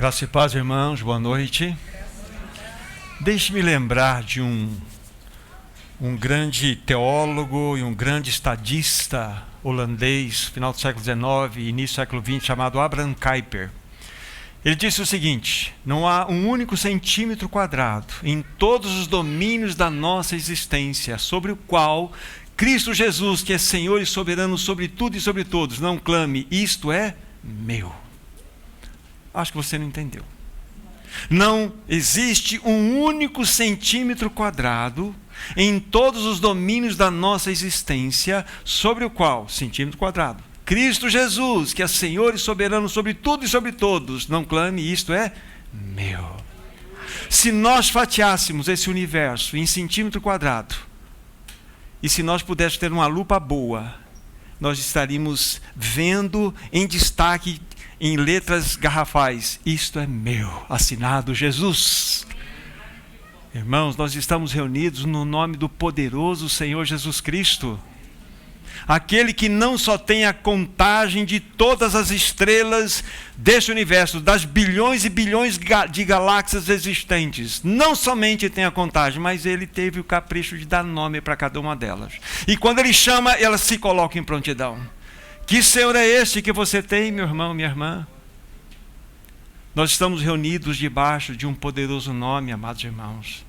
Graça e paz, irmãos, boa noite. Deixe-me lembrar de um grande teólogo e um grande estadista holandês, final do século XIX e início do século XX, chamado Abraham Kuyper. Ele disse o seguinte: não há um único centímetro quadrado em todos os domínios da nossa existência sobre o qual Cristo Jesus, que é Senhor e soberano sobre tudo e sobre todos, não clame, isto é meu. Acho que você não entendeu. Não existe um único centímetro quadrado em todos os domínios da nossa existência sobre o qual, centímetro quadrado, Cristo Jesus, que é Senhor e soberano sobre tudo e sobre todos, não clame, isto é meu. Se nós fatiássemos esse universo em centímetro quadrado, e se nós pudéssemos ter uma lupa boa, nós estaríamos vendo em destaque, em letras garrafais, isto é meu, assinado Jesus. Irmãos, nós estamos reunidos no nome do poderoso Senhor Jesus Cristo, aquele que não só tem a contagem de todas as estrelas deste universo, das bilhões e bilhões de galáxias existentes, não somente tem a contagem, mas ele teve o capricho de dar nome para cada uma delas. E quando ele chama, elas se colocam em prontidão. Que Senhor é este que você tem, meu irmão, minha irmã? Nós estamos reunidos debaixo de um poderoso nome, amados irmãos.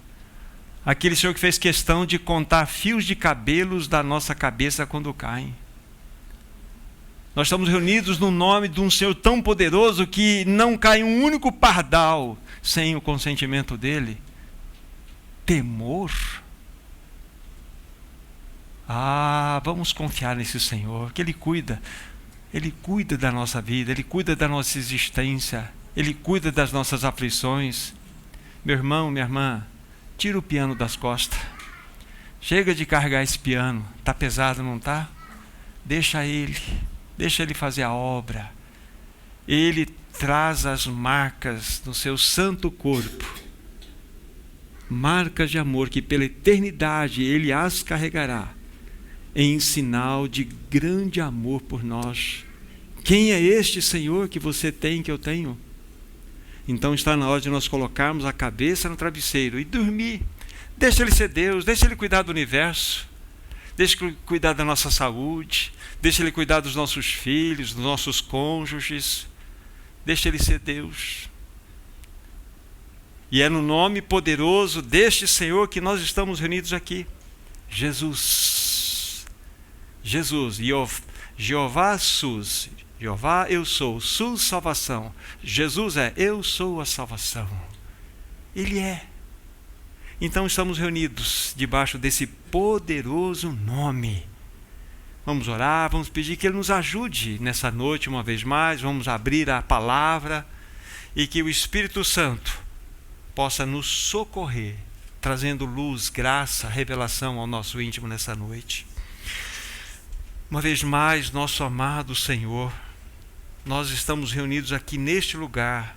Aquele Senhor que fez questão de contar fios de cabelos da nossa cabeça quando caem. Nós estamos reunidos no nome de um Senhor tão poderoso que não cai um único pardal sem o consentimento dele. Temor? Vamos confiar nesse Senhor, que Ele cuida da nossa vida, Ele cuida da nossa existência, Ele cuida das nossas aflições. Meu irmão, minha irmã, tira o piano das costas, chega de carregar esse piano, está pesado, não está? Deixa Ele fazer a obra. Ele traz as marcas do seu santo corpo, marcas de amor que pela eternidade Ele as carregará, em sinal de grande amor por nós. Quem é este Senhor que você tem, que eu tenho? Então está na hora de nós colocarmos a cabeça no travesseiro e dormir. Deixa Ele ser Deus, deixa Ele cuidar do universo, deixa Ele cuidar da nossa saúde, deixa Ele cuidar dos nossos filhos, dos nossos cônjuges, deixa Ele ser Deus. E é no nome poderoso deste Senhor que nós estamos reunidos aqui. Jesus, Jeová Sus, Jeová eu sou, Sus salvação. Jesus é, eu sou a salvação. Ele é. Então estamos reunidos debaixo desse poderoso nome. Vamos orar, vamos pedir que Ele nos ajude nessa noite uma vez mais, vamos abrir a palavra e que o Espírito Santo possa nos socorrer, trazendo luz, graça, revelação ao nosso íntimo nessa noite. Uma vez mais, nosso amado Senhor, nós estamos reunidos aqui neste lugar,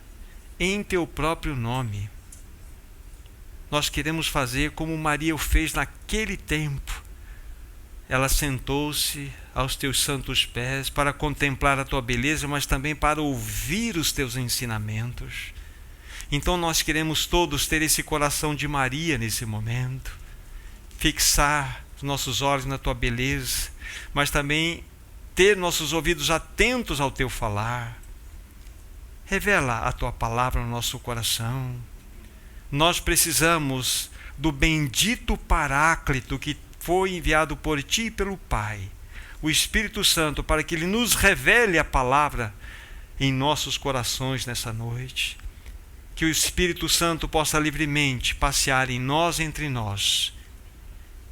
em Teu próprio nome. Nós queremos fazer como Maria o fez naquele tempo. Ela sentou-se aos Teus santos pés para contemplar a Tua beleza, mas também para ouvir os Teus ensinamentos. Então nós queremos todos ter esse coração de Maria nesse momento, fixar os nossos olhos na Tua beleza, mas também ter nossos ouvidos atentos ao Teu falar. Revela a Tua palavra no nosso coração. Nós precisamos do bendito Paráclito que foi enviado por Ti e pelo Pai, o Espírito Santo, para que Ele nos revele a palavra em nossos corações nessa noite. Que o Espírito Santo possa livremente passear em nós, entre nós.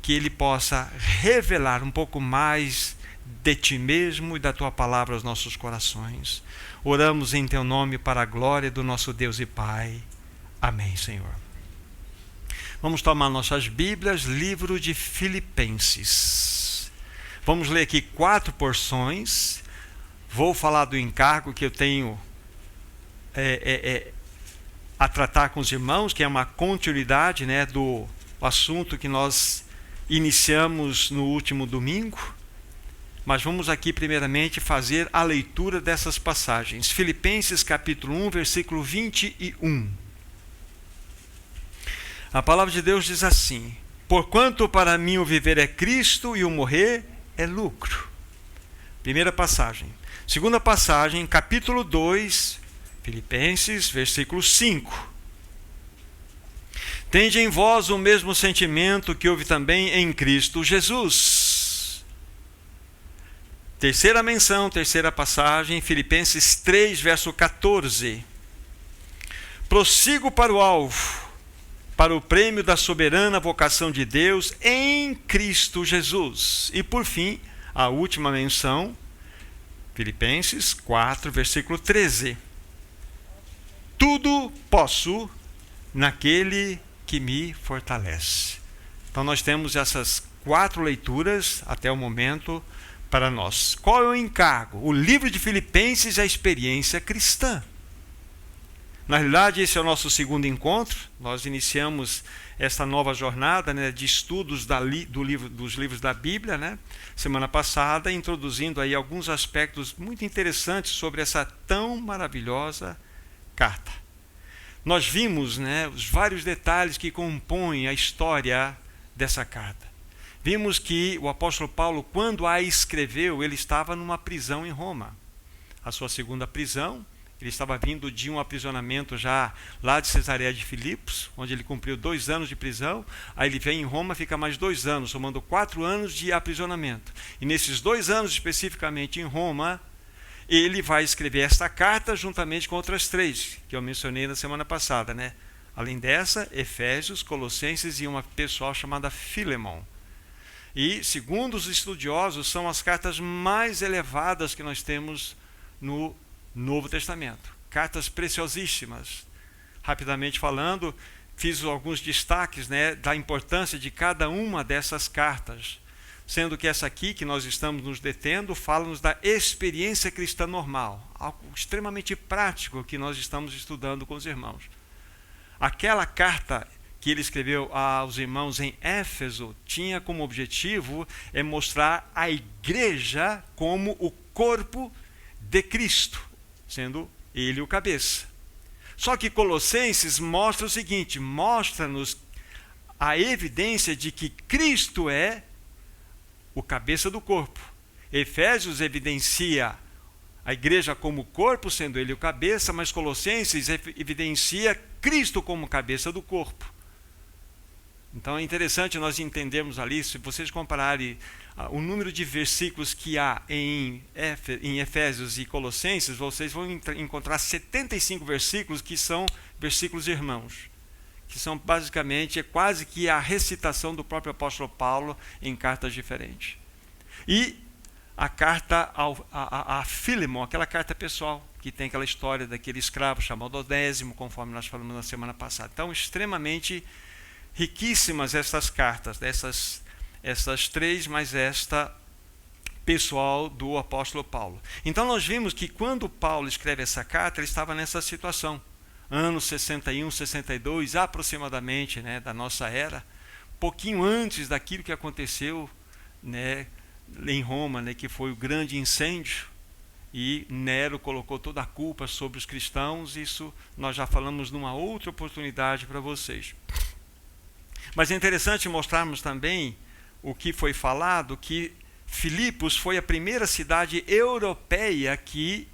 Que Ele possa revelar um pouco mais de Ti mesmo e da Tua palavra aos nossos corações. Oramos em Teu nome para a glória do nosso Deus e Pai. Amém, Senhor. Vamos tomar nossas Bíblias, livro de Filipenses. Vamos ler aqui 4 porções. Vou falar do encargo que eu tenho a tratar com os irmãos, que é uma continuidade, do assunto que nós iniciamos no último domingo. Mas vamos aqui primeiramente fazer a leitura dessas passagens. Filipenses capítulo 1, versículo 21. A palavra de Deus diz assim: porquanto para mim o viver é Cristo e o morrer é lucro. Primeira passagem. Segunda passagem, capítulo 2, Filipenses, versículo 5. Tende em vós o mesmo sentimento que houve também em Cristo Jesus. Terceira menção, terceira passagem, Filipenses 3, verso 14. Prossigo para o alvo, para o prêmio da soberana vocação de Deus em Cristo Jesus. E por fim, a última menção, Filipenses 4, versículo 13. Tudo posso naquele que me fortalece. Então nós temos essas 4 leituras até o momento para nós. Qual é o encargo? O livro de Filipenses é a experiência cristã. Na realidade, esse é o nosso segundo encontro. Nós iniciamos esta nova jornada, né, de estudos dos livros da Bíblia, né, semana passada, introduzindo aí alguns aspectos muito interessantes sobre essa tão maravilhosa carta. Nós vimos, né, os vários detalhes que compõem a história dessa carta. Vimos que o apóstolo Paulo, quando a escreveu, ele estava numa prisão em Roma. A sua segunda prisão, ele estava vindo de um aprisionamento já lá de Cesareia de Filipos, onde ele cumpriu 2 anos de prisão. Aí ele vem em Roma, fica mais 2 anos, somando 4 anos de aprisionamento. E nesses 2 anos, especificamente em Roma, ele vai escrever esta carta juntamente com outras 3, que eu mencionei na semana passada, né? Além dessa, Efésios, Colossenses e uma pessoal chamada Filemon. E, segundo os estudiosos, são as cartas mais elevadas que nós temos no Novo Testamento. Cartas preciosíssimas. Rapidamente falando, fiz alguns destaques, né, da importância de cada uma dessas cartas. Sendo que essa aqui, que nós estamos nos detendo, fala-nos da experiência cristã normal. Algo extremamente prático que nós estamos estudando com os irmãos. Aquela carta que ele escreveu aos irmãos em Éfeso, tinha como objetivo mostrar a igreja como o corpo de Cristo, sendo ele o cabeça. Só que Colossenses mostra o seguinte, mostra-nos a evidência de que Cristo é o cabeça do corpo. Efésios evidencia a igreja como corpo, sendo ele o cabeça, mas Colossenses evidencia Cristo como cabeça do corpo. Então é interessante nós entendermos ali, se vocês compararem o número de versículos que há em Efésios e Colossenses, vocês vão encontrar 75 versículos que são versículos irmãos, que são basicamente quase que a recitação do próprio apóstolo Paulo em cartas diferentes. E a carta a Filemon, aquela carta pessoal, que tem aquela história daquele escravo chamado Onésimo, conforme nós falamos na semana passada. Então, extremamente riquíssimas essas cartas, essas 3, mais esta pessoal do apóstolo Paulo. Então nós vimos que quando Paulo escreve essa carta, ele estava nessa situação, anos 61, 62, aproximadamente, né, da nossa era, pouquinho antes daquilo que aconteceu, né, em Roma, né, que foi o grande incêndio, e Nero colocou toda a culpa sobre os cristãos. Isso nós já falamos numa outra oportunidade para vocês. Mas é interessante mostrarmos também o que foi falado, que Filipos foi a primeira cidade europeia que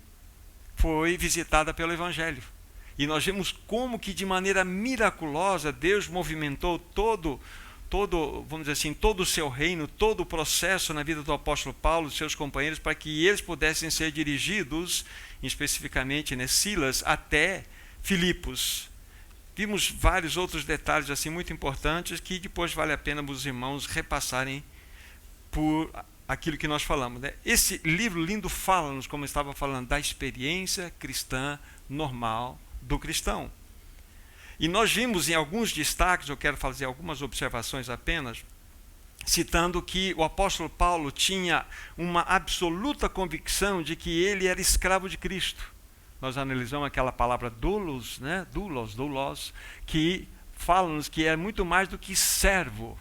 foi visitada pelo Evangelho. E nós vemos como que de maneira miraculosa Deus movimentou todo, vamos dizer assim, todo o seu reino, todo o processo na vida do apóstolo Paulo e seus companheiros, para que eles pudessem ser dirigidos, especificamente, né, Silas, até Filipos. Vimos vários outros detalhes assim muito importantes que depois vale a pena os irmãos repassarem por aquilo que nós falamos, né? Esse livro lindo fala-nos, como eu estava falando, da experiência cristã normal do cristão. E nós vimos em alguns destaques, eu quero fazer algumas observações apenas, citando que o apóstolo Paulo tinha uma absoluta convicção de que ele era escravo de Cristo. Nós analisamos aquela palavra doulos, né? doulos, que fala-nos que é muito mais do que servo,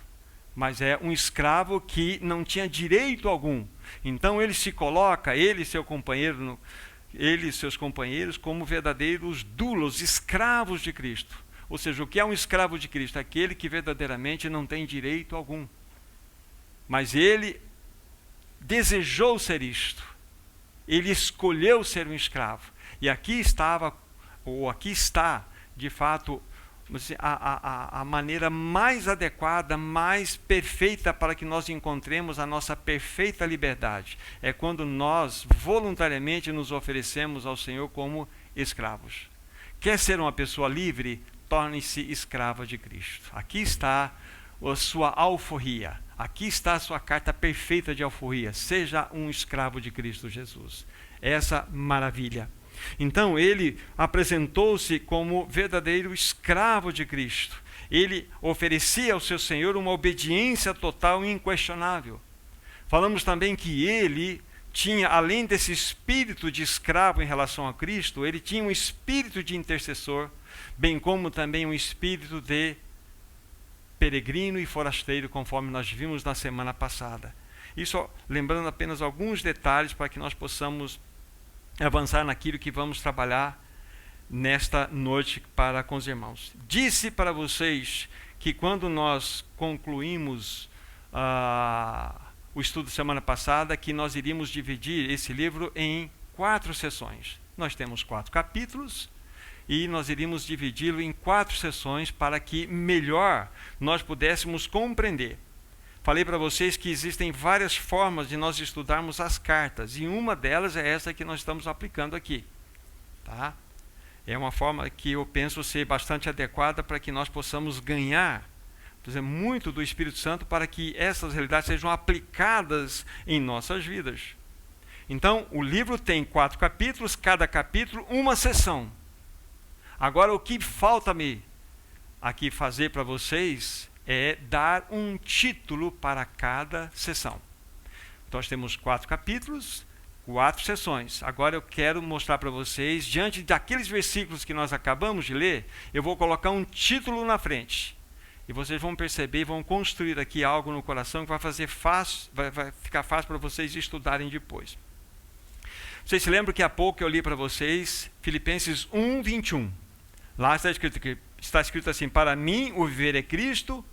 mas é um escravo que não tinha direito algum. Então ele se coloca, ele e seu companheiro, ele e seus companheiros, como verdadeiros doulos, escravos de Cristo. Ou seja, o que é um escravo de Cristo? Aquele que verdadeiramente não tem direito algum. Mas ele desejou ser isto. Ele escolheu ser um escravo. E aqui estava, ou aqui está, de fato, a maneira mais adequada, mais perfeita para que nós encontremos a nossa perfeita liberdade. É quando nós voluntariamente nos oferecemos ao Senhor como escravos. Quer ser uma pessoa livre? Torne-se escrava de Cristo. Aqui está a sua alforria. Aqui está a sua carta perfeita de alforria. Seja um escravo de Cristo Jesus. Essa maravilha. Então ele apresentou-se como verdadeiro escravo de Cristo. Ele oferecia ao seu Senhor uma obediência total e inquestionável. Falamos também que ele tinha, além desse espírito de escravo em relação a Cristo, ele tinha um espírito de intercessor, bem como também um espírito de peregrino e forasteiro, conforme nós vimos na semana passada. Isso lembrando apenas alguns detalhes para que nós possamos avançar naquilo que vamos trabalhar nesta noite para com os irmãos. Disse para vocês que quando nós concluímos o estudo semana passada, que nós iríamos dividir esse livro em 4 sessões. Nós temos 4 capítulos e nós iríamos dividi-lo em 4 sessões para que melhor nós pudéssemos compreender. Falei para vocês que existem várias formas de nós estudarmos as cartas, e uma delas é essa que nós estamos aplicando aqui. Tá? É uma forma que eu penso ser bastante adequada para que nós possamos ganhar, por exemplo, muito do Espírito Santo para que essas realidades sejam aplicadas em nossas vidas. Então, o livro tem 4 capítulos, cada capítulo uma sessão. Agora, o que falta-me aqui fazer para vocês é dar um título para cada sessão. Então, nós temos 4 capítulos, 4 sessões. Agora eu quero mostrar para vocês, diante daqueles versículos que nós acabamos de ler, eu vou colocar um título na frente. E vocês vão perceber, vão construir aqui algo no coração que vai ficar fácil para vocês estudarem depois. Vocês se lembram que há pouco eu li para vocês Filipenses 1:21. Lá está escrito assim: para mim o viver é Cristo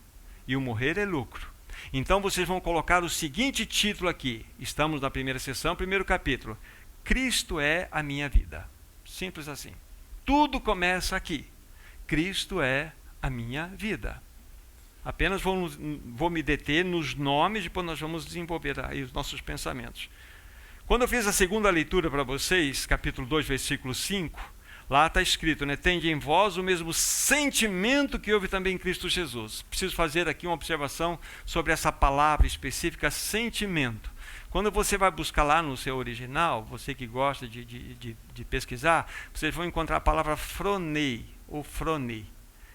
e o morrer é lucro. Então vocês vão colocar o seguinte título aqui. Estamos na primeira sessão, primeiro capítulo. Cristo é a minha vida. Simples assim. Tudo começa aqui. Cristo é a minha vida. Apenas vou me deter nos nomes, depois nós vamos desenvolver aí os nossos pensamentos. Quando eu fiz a segunda leitura para vocês, capítulo 2, versículo 5, lá está escrito, né? Tende em vós o mesmo sentimento que houve também em Cristo Jesus. Preciso fazer aqui uma observação sobre essa palavra específica, sentimento. Quando você vai buscar lá no seu original, você que gosta de pesquisar, vocês vão encontrar a palavra phronei, ou phronei,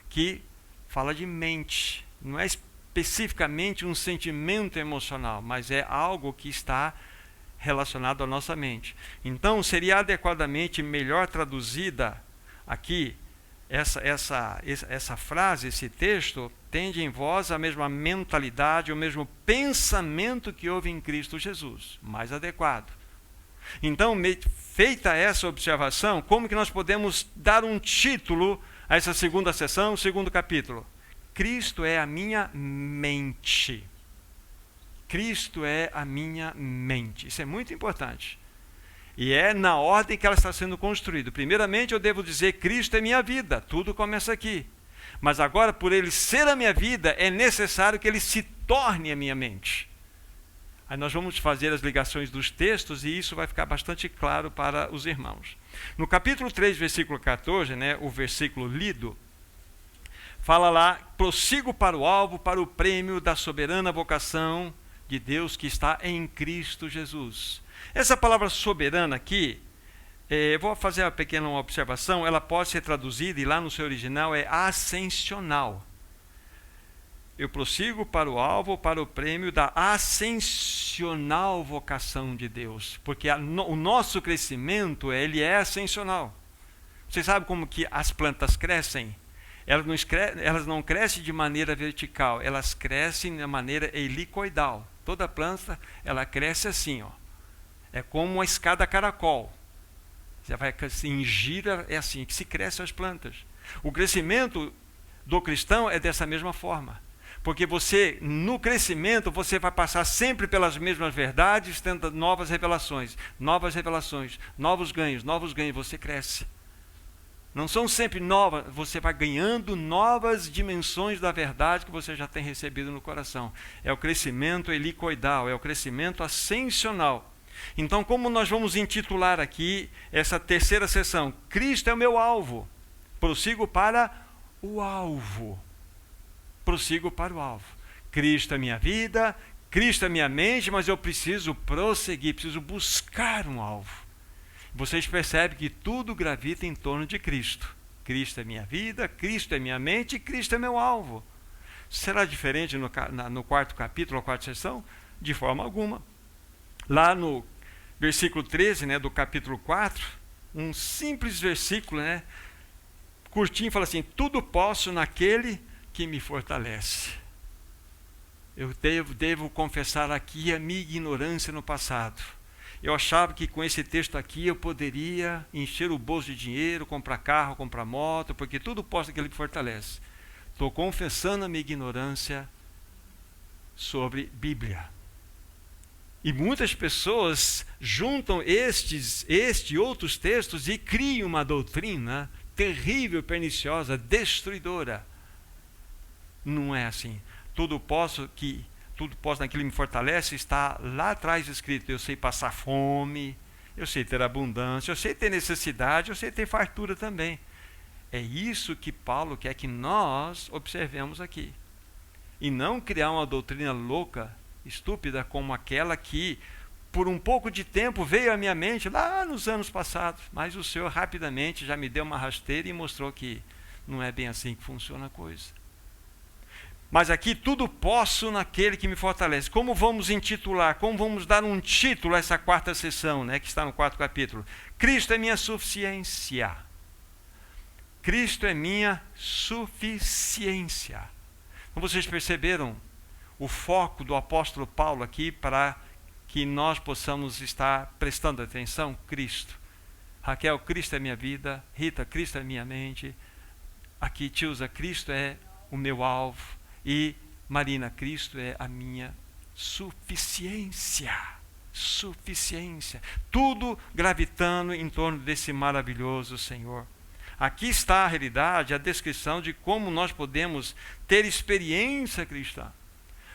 que fala de mente. Não é especificamente um sentimento emocional, mas é algo que está relacionado à nossa mente. Então, seria adequadamente melhor traduzida aqui essa frase, esse texto, tende em vós a mesma mentalidade, o mesmo pensamento que houve em Cristo Jesus. Mais adequado. Então, feita essa observação, como que nós podemos dar um título a essa segunda sessão, segundo capítulo? Cristo é a minha mente. Cristo é a minha mente. Isso é muito importante. E é na ordem que ela está sendo construída. Primeiramente, eu devo dizer, Cristo é minha vida. Tudo começa aqui. Mas agora, por Ele ser a minha vida, é necessário que Ele se torne a minha mente. Aí nós vamos fazer as ligações dos textos e isso vai ficar bastante claro para os irmãos. No capítulo 3, versículo 14, né, o versículo lido, fala lá, prossigo para o alvo, para o prêmio da soberana vocação de Deus que está em Cristo Jesus. Essa palavra soberana aqui, vou fazer uma pequena observação, ela pode ser traduzida, e lá no seu original é ascensional. Eu prossigo para o alvo, para o prêmio da ascensional vocação de Deus, porque o nosso crescimento, ele é ascensional. Você sabe como que as plantas crescem? Elas não crescem de maneira vertical, elas crescem de maneira helicoidal. Toda planta, ela cresce assim, ó. É como uma escada caracol. Você vai assim, gira, é assim que se crescem as plantas. O crescimento do cristão é dessa mesma forma. Porque você, no crescimento, você vai passar sempre pelas mesmas verdades, tendo novas revelações, novos ganhos, você cresce. Não são sempre novas, você vai ganhando novas dimensões da verdade que você já tem recebido no coração. É o crescimento helicoidal, é o crescimento ascensional. Então, como nós vamos intitular aqui essa terceira sessão? Cristo é o meu alvo. Prossigo para o alvo. Cristo é minha vida, Cristo é minha mente, mas eu preciso prosseguir, preciso buscar um alvo. Vocês percebem que tudo gravita em torno de Cristo. Cristo é minha vida, Cristo é minha mente e Cristo é meu alvo. Será diferente no quarto capítulo, a quarta sessão? De forma alguma. Lá no versículo 13, né, do capítulo 4, um simples versículo, né, curtinho, fala assim: tudo posso naquele que me fortalece. Eu devo confessar aqui a minha ignorância no passado. Eu achava que com esse texto aqui eu poderia encher o bolso de dinheiro, comprar carro, comprar moto, porque tudo posso naquele que me fortalece. Estou confessando a minha ignorância sobre Bíblia. E muitas pessoas juntam este e outros textos e criam uma doutrina terrível, perniciosa, destruidora. Não é assim. Tudo posso naquilo que me fortalece, está lá atrás escrito: eu sei passar fome, eu sei ter abundância, eu sei ter necessidade, eu sei ter fartura também. É isso que Paulo quer que nós observemos aqui. E não criar uma doutrina louca, estúpida, como aquela que, por um pouco de tempo, veio à minha mente lá nos anos passados, mas o Senhor rapidamente já me deu uma rasteira e mostrou que não é bem assim que funciona a coisa. Mas aqui tudo posso naquele que me fortalece. Como vamos intitular, como vamos dar um título a essa quarta sessão, né, que está no quarto capítulo? Cristo é minha suficiência. Cristo é minha suficiência. Então vocês perceberam o foco do apóstolo Paulo aqui para que nós possamos estar prestando atenção? Cristo. Raquel, Cristo é minha vida. Rita, Cristo é minha mente. Aqui, Tilza, Cristo é o meu alvo. E Marina, Cristo é a minha suficiência. Tudo gravitando em torno desse maravilhoso Senhor. Aqui está a realidade, a descrição de como nós podemos ter experiência cristã.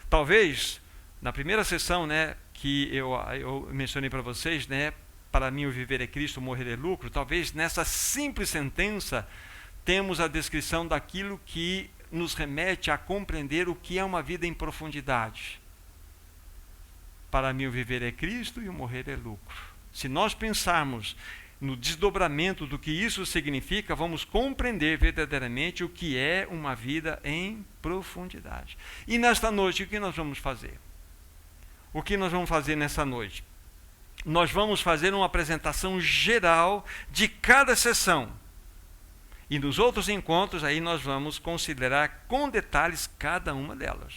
Talvez, na primeira sessão, né, que eu mencionei para vocês, né, para mim o viver é Cristo, o morrer é lucro, talvez nessa simples sentença temos a descrição daquilo que nos remete a compreender o que é uma vida em profundidade. Para mim o viver é Cristo e o morrer é lucro. Se nós pensarmos no desdobramento do que isso significa, vamos compreender verdadeiramente o que é uma vida em profundidade. E nesta noite, o que nós vamos fazer? O que nós vamos fazer nessa noite? Nós vamos fazer uma apresentação geral de cada sessão. E nos outros encontros, aí nós vamos considerar com detalhes cada uma delas.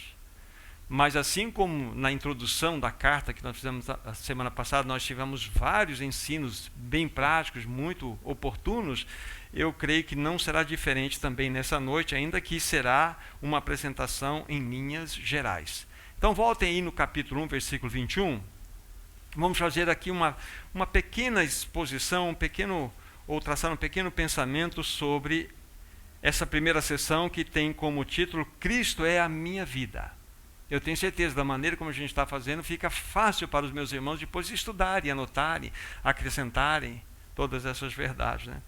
Mas assim como na introdução da carta que nós fizemos a semana passada, nós tivemos vários ensinos bem práticos, muito oportunos, eu creio que não será diferente também nessa noite, ainda que será uma apresentação em linhas gerais. Então voltem aí no capítulo 1, versículo 21. Vamos fazer aqui uma pequena exposição, ou traçar um pequeno pensamento sobre essa primeira sessão que tem como título Cristo é a minha vida. Eu tenho certeza, da maneira como a gente está fazendo, fica fácil para os meus irmãos depois estudarem, anotarem, acrescentarem todas essas verdades, né?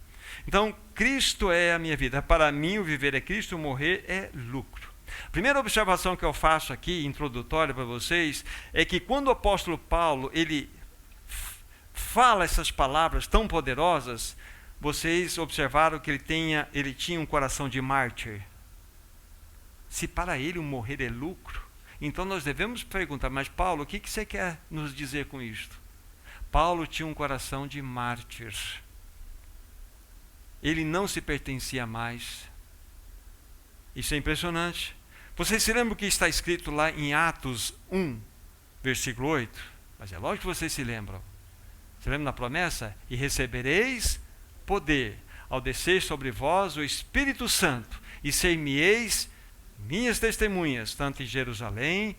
Então, Cristo é a minha vida. Para mim, o viver é Cristo, o morrer é lucro. A primeira observação que eu faço aqui, introdutória para vocês, é que quando o apóstolo Paulo, ele fala essas palavras tão poderosas, vocês observaram que ele tinha um coração de mártir. Se para ele o morrer é lucro, então nós devemos perguntar: mas Paulo, o que você quer nos dizer com isto? Paulo tinha um coração de mártir. Ele não se pertencia mais. Isso é impressionante. Vocês se lembram que está escrito lá em Atos 1, versículo 8. Mas é lógico que vocês se lembram. Você lembra da promessa? E recebereis poder ao descer sobre vós o Espírito Santo, e ser-me-eis minhas testemunhas, tanto em Jerusalém,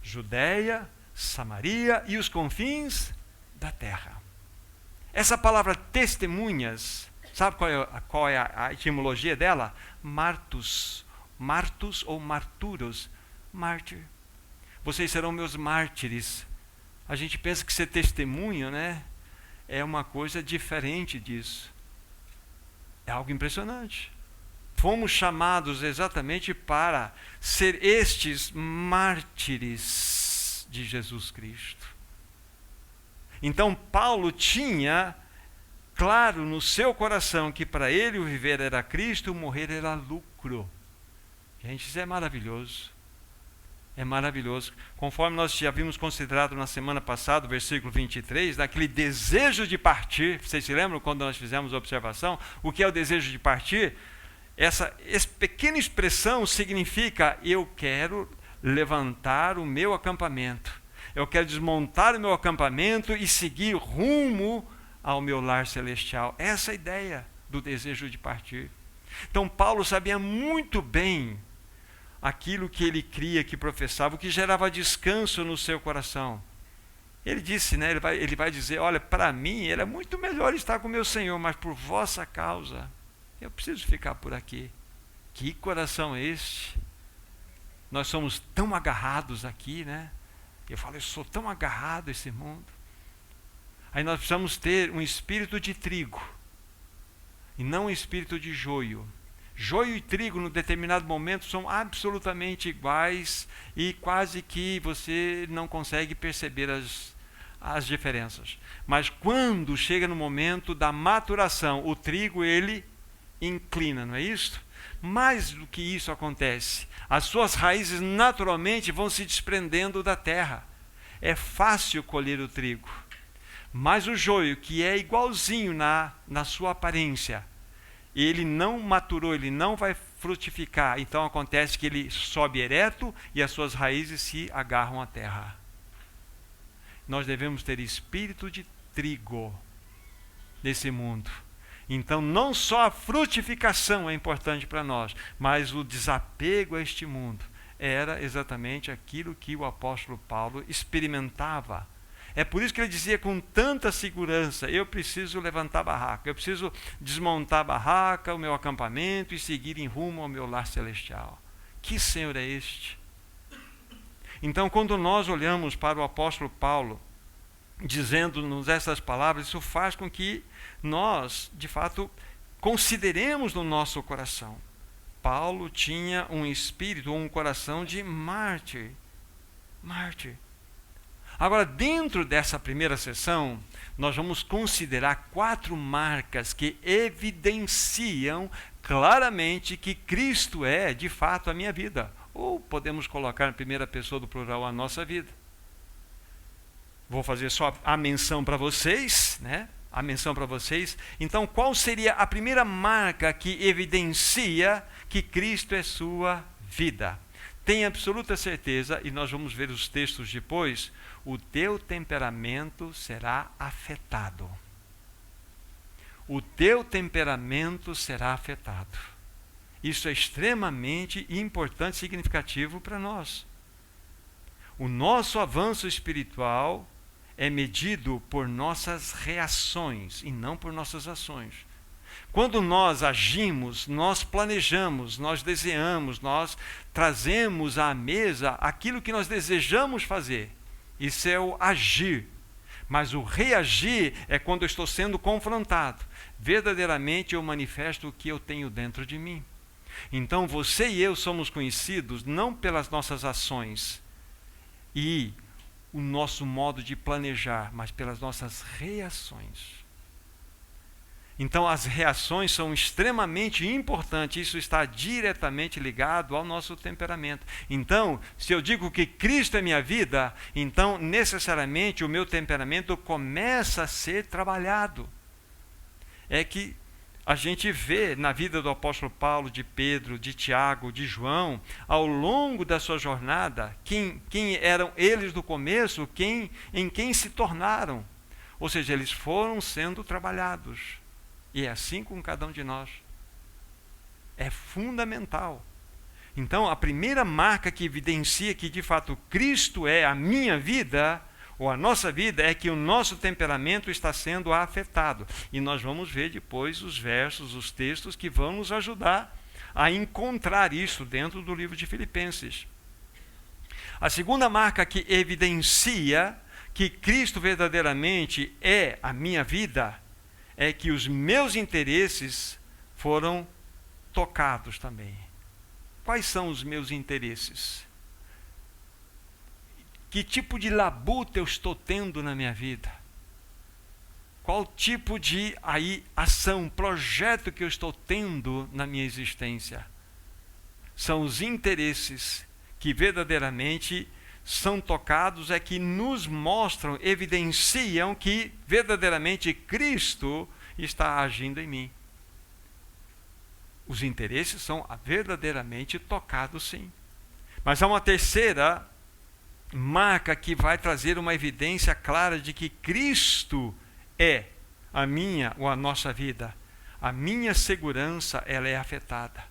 Judeia, Samaria e os confins da terra. Essa palavra testemunhas, sabe qual é a etimologia dela? Martus ou marturos, mártir. Vocês serão meus mártires. A gente pensa que ser testemunha, né, é uma coisa diferente disso. É algo impressionante. Fomos chamados exatamente para ser estes mártires de Jesus Cristo. Então Paulo tinha claro no seu coração que para ele o viver era Cristo, o morrer era lucro. Gente, isso é maravilhoso. É maravilhoso. Conforme nós já havíamos considerado na semana passada, o versículo 23, daquele desejo de partir. Vocês se lembram quando nós fizemos a observação? O que é o desejo de partir? Essa pequena expressão significa: eu quero levantar o meu acampamento. Eu quero desmontar o meu acampamento e seguir rumo ao meu lar celestial. Essa é a ideia do desejo de partir. Então Paulo sabia muito bem aquilo que ele cria, que professava, o que gerava descanso no seu coração. Ele disse, né, ele vai dizer: olha, para mim era muito melhor estar com meu Senhor, mas por vossa causa eu preciso ficar por aqui. Que coração é este? Nós somos tão agarrados aqui, né? Eu falo, eu sou tão agarrado a esse mundo. Aí nós precisamos ter um espírito de trigo e não um espírito de joio. Joio e trigo, no determinado momento, são absolutamente iguais e quase que você não consegue perceber as diferenças. Mas quando chega no momento da maturação, o trigo, ele inclina, não é isso? Mais do que isso acontece. As suas raízes naturalmente vão se desprendendo da terra. É fácil colher o trigo. Mas o joio, que é igualzinho na sua aparência, ele não maturou, ele não vai frutificar. Então acontece que ele sobe ereto e as suas raízes se agarram à terra. Nós devemos ter espírito de trigo nesse mundo. Então não só a frutificação é importante para nós, mas o desapego a este mundo era exatamente aquilo que o apóstolo Paulo experimentava. É por isso que ele dizia com tanta segurança: eu preciso levantar a barraca, eu preciso desmontar a barraca, o meu acampamento e seguir em rumo ao meu lar celestial. Que Senhor é este? Então, quando nós olhamos para o apóstolo Paulo, dizendo-nos essas palavras, isso faz com que nós, de fato, consideremos no nosso coração. Paulo tinha um espírito, um coração de mártir. Mártir. Agora, dentro dessa primeira sessão, nós vamos considerar 4 marcas que evidenciam claramente que Cristo é, de fato, a minha vida. Ou podemos colocar na primeira pessoa do plural a nossa vida. Vou fazer só a menção para vocês, né? A menção para vocês. Então, qual seria a primeira marca que evidencia que Cristo é sua vida? Tenha absoluta certeza, e nós vamos ver os textos depois, o teu temperamento será afetado. O teu temperamento será afetado. Isso é extremamente importante e significativo para nós. O nosso avanço espiritual é medido por nossas reações e não por nossas ações. Quando nós agimos, nós planejamos, nós desejamos, nós trazemos à mesa aquilo que nós desejamos fazer. Isso é o agir. Mas o reagir é quando eu estou sendo confrontado. Verdadeiramente eu manifesto o que eu tenho dentro de mim. Então você e eu somos conhecidos não pelas nossas ações e o nosso modo de planejar, mas pelas nossas reações. Então as reações são extremamente importantes, isso está diretamente ligado ao nosso temperamento. Então, se eu digo que Cristo é minha vida, então necessariamente o meu temperamento começa a ser trabalhado. É que a gente vê na vida do apóstolo Paulo, de Pedro, de Tiago, de João, ao longo da sua jornada, quem eram eles do começo, em quem se tornaram. Ou seja, eles foram sendo trabalhados. E é assim com cada um de nós. É fundamental. Então, a primeira marca que evidencia que, de fato, Cristo é a minha vida, ou a nossa vida, é que o nosso temperamento está sendo afetado. E nós vamos ver depois os versos, os textos que vão nos ajudar a encontrar isso dentro do livro de Filipenses. A segunda marca que evidencia que Cristo verdadeiramente é a minha vida é que os meus interesses foram tocados também. Quais são os meus interesses? Que tipo de labuta eu estou tendo na minha vida? Qual tipo de ação, projeto que eu estou tendo na minha existência? São os interesses que verdadeiramente são tocados, é que nos mostram, evidenciam que verdadeiramente Cristo está agindo em mim. Os interesses são verdadeiramente tocados, sim. Mas há uma terceira marca que vai trazer uma evidência clara de que Cristo é a minha ou a nossa vida. A minha segurança, ela é afetada.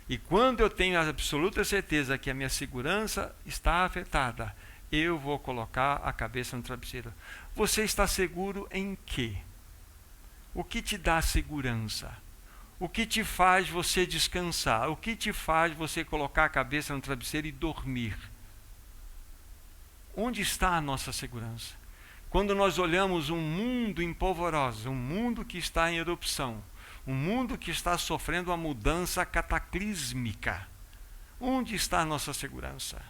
E quando eu tenho a absoluta certeza que a minha segurança está afetada, eu vou colocar a cabeça no travesseiro. Você está seguro em quê? O que te dá segurança? O que te faz você descansar? O que te faz você colocar a cabeça no travesseiro e dormir? Onde está a nossa segurança? Quando nós olhamos um mundo em polvorosa, um mundo que está em erupção, um mundo que está sofrendo uma mudança cataclísmica, onde está a nossa segurança?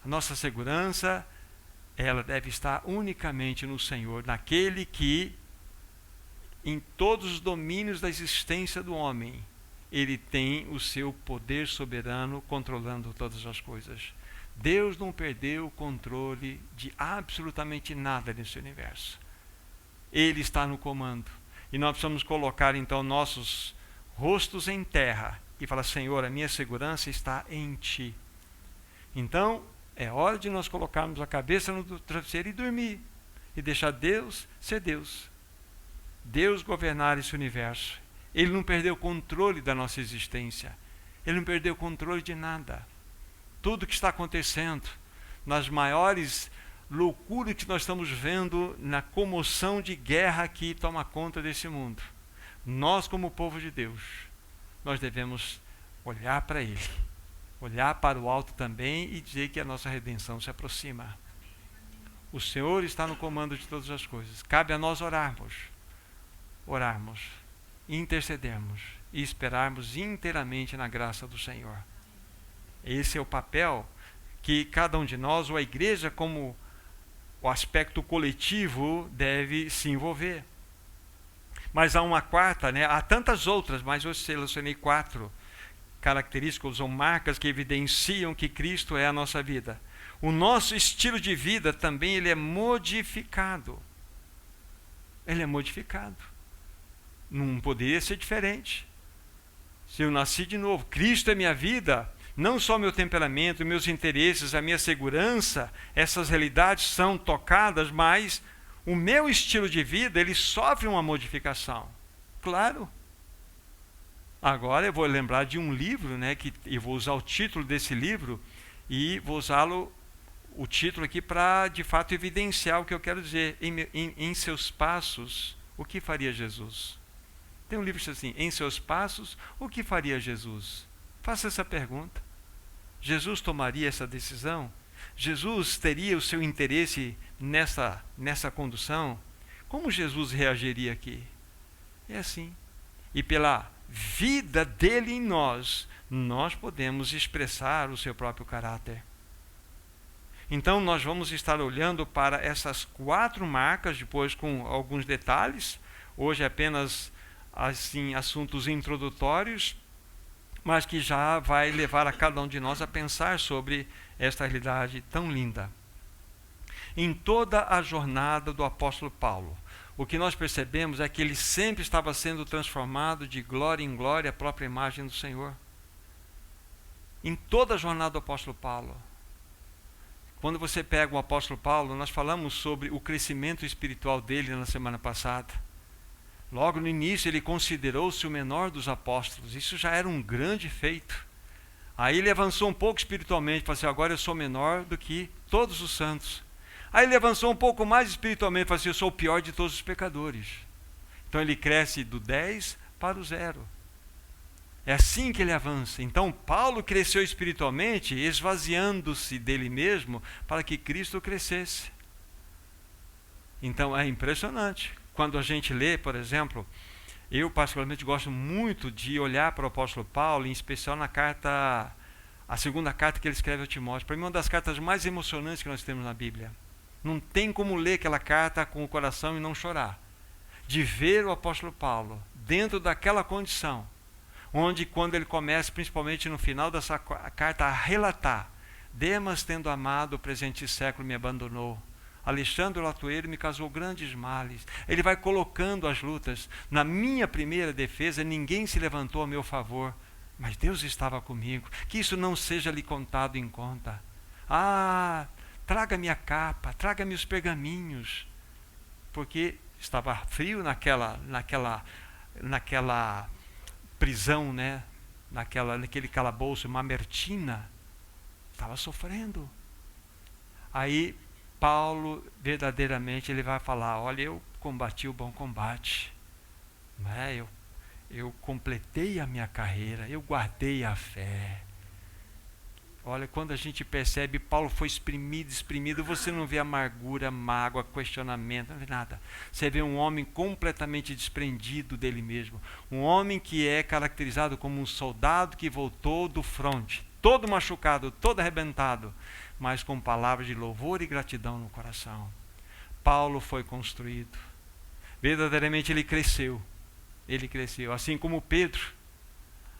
A nossa segurança, ela deve estar unicamente no Senhor, naquele que, em todos os domínios da existência do homem, ele tem o seu poder soberano controlando todas as coisas. Deus não perdeu o controle de absolutamente nada nesse universo. Ele está no comando. E nós precisamos colocar então nossos rostos em terra e falar: Senhor, a minha segurança está em Ti. Então, é hora de nós colocarmos a cabeça no travesseiro e dormir. E deixar Deus ser Deus. Deus governar esse universo. Ele não perdeu o controle da nossa existência. Ele não perdeu o controle de nada. Tudo que está acontecendo, nas maiores loucuras que nós estamos vendo, na comoção de guerra que toma conta desse mundo, nós, como povo de Deus, nós devemos olhar para Ele, olhar para o alto também e dizer que a nossa redenção se aproxima. O Senhor está no comando de todas as coisas. Cabe a nós orarmos, intercedermos e esperarmos inteiramente na graça do Senhor. Esse é o papel que cada um de nós, ou a igreja como o aspecto coletivo, deve se envolver. Mas há uma quarta, há tantas outras, mas eu selecionei 4 características ou marcas que evidenciam que Cristo é a nossa vida. O nosso estilo de vida também ele é modificado. Ele é modificado. Não poderia ser diferente. Se eu nasci de novo, Cristo é minha vida, não só meu temperamento, meus interesses, a minha segurança, essas realidades são tocadas, mas o meu estilo de vida, ele sofre uma modificação. Claro. Agora eu vou lembrar de um livro, que eu vou usar o título desse livro e vou usá-lo, o título aqui, para de fato evidenciar o que eu quero dizer. Em seus passos, o que faria Jesus? Tem um livro que diz assim: em seus passos, o que faria Jesus? Faça essa pergunta. Jesus tomaria essa decisão? Jesus teria o seu interesse nessa condução? Como Jesus reagiria aqui? É assim. E pela vida dele em nós, nós podemos expressar o seu próprio caráter. Então nós vamos estar olhando para essas 4 marcas, depois com alguns detalhes. Hoje é apenas assim, assuntos introdutórios, mas que já vai levar a cada um de nós a pensar sobre esta realidade tão linda. Em toda a jornada do apóstolo Paulo, o que nós percebemos é que ele sempre estava sendo transformado de glória em glória à própria imagem do Senhor. Em toda a jornada do apóstolo Paulo. Quando você pega o apóstolo Paulo, nós falamos sobre o crescimento espiritual dele na semana passada. Logo no início ele considerou-se o menor dos apóstolos. Isso já era um grande feito. Aí ele avançou um pouco espiritualmente, falou assim, agora eu sou menor do que todos os santos. Aí ele avançou um pouco mais espiritualmente, falou assim, eu sou o pior de todos os pecadores. Então ele cresce do 10 para o 0. É assim que ele avança. Então Paulo cresceu espiritualmente, esvaziando-se dele mesmo para que Cristo crescesse. Então é impressionante. Quando a gente lê, por exemplo, eu particularmente gosto muito de olhar para o apóstolo Paulo, em especial na carta, a segunda carta que ele escreve ao Timóteo. Para mim, uma das cartas mais emocionantes que nós temos na Bíblia. Não tem como ler aquela carta com o coração e não chorar. De ver o apóstolo Paulo dentro daquela condição, onde quando ele começa, principalmente no final dessa carta, a relatar, Demas, tendo amado o presente século, me abandonou. Alexandre Latoeiro me causou grandes males. Ele vai colocando as lutas. Na minha primeira defesa, ninguém se levantou a meu favor, mas Deus estava comigo. Que isso não seja lhe contado em conta. Traga-me a capa, traga-me os pergaminhos. Porque estava frio naquela prisão, né? Naquele calabouço, Mamertina. Estava sofrendo. Aí Paulo, verdadeiramente, ele vai falar, olha, eu combati o bom combate, né? eu completei a minha carreira, eu guardei a fé. Olha, quando a gente percebe, Paulo foi exprimido, você não vê amargura, mágoa, questionamento, não vê nada. Você vê um homem completamente desprendido dele mesmo, um homem que é caracterizado como um soldado que voltou do fronte, todo machucado, todo arrebentado, mas com palavras de louvor e gratidão no coração. Paulo foi construído. Verdadeiramente ele cresceu. Ele cresceu. Assim como Pedro,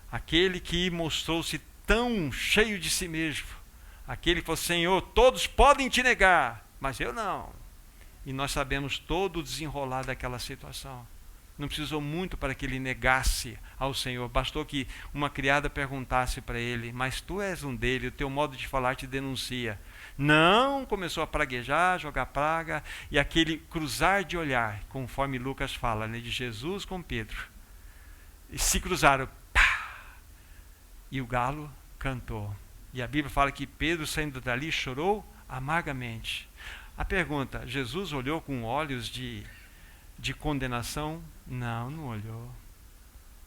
aquele que mostrou-se tão cheio de si mesmo. Aquele que falou, Senhor, todos podem te negar, mas eu não. E nós sabemos todo o desenrolar daquela situação. Não precisou muito para que ele negasse ao Senhor. Bastou que uma criada perguntasse para ele, mas tu és um dele, o teu modo de falar te denuncia. Não, começou a praguejar, jogar praga, e aquele cruzar de olhar, conforme Lucas fala, né, de Jesus com Pedro. E se cruzaram, pá, e o galo cantou. E a Bíblia fala que Pedro, saindo dali, chorou amargamente. A pergunta, Jesus olhou com olhos de condenação? Não olhou.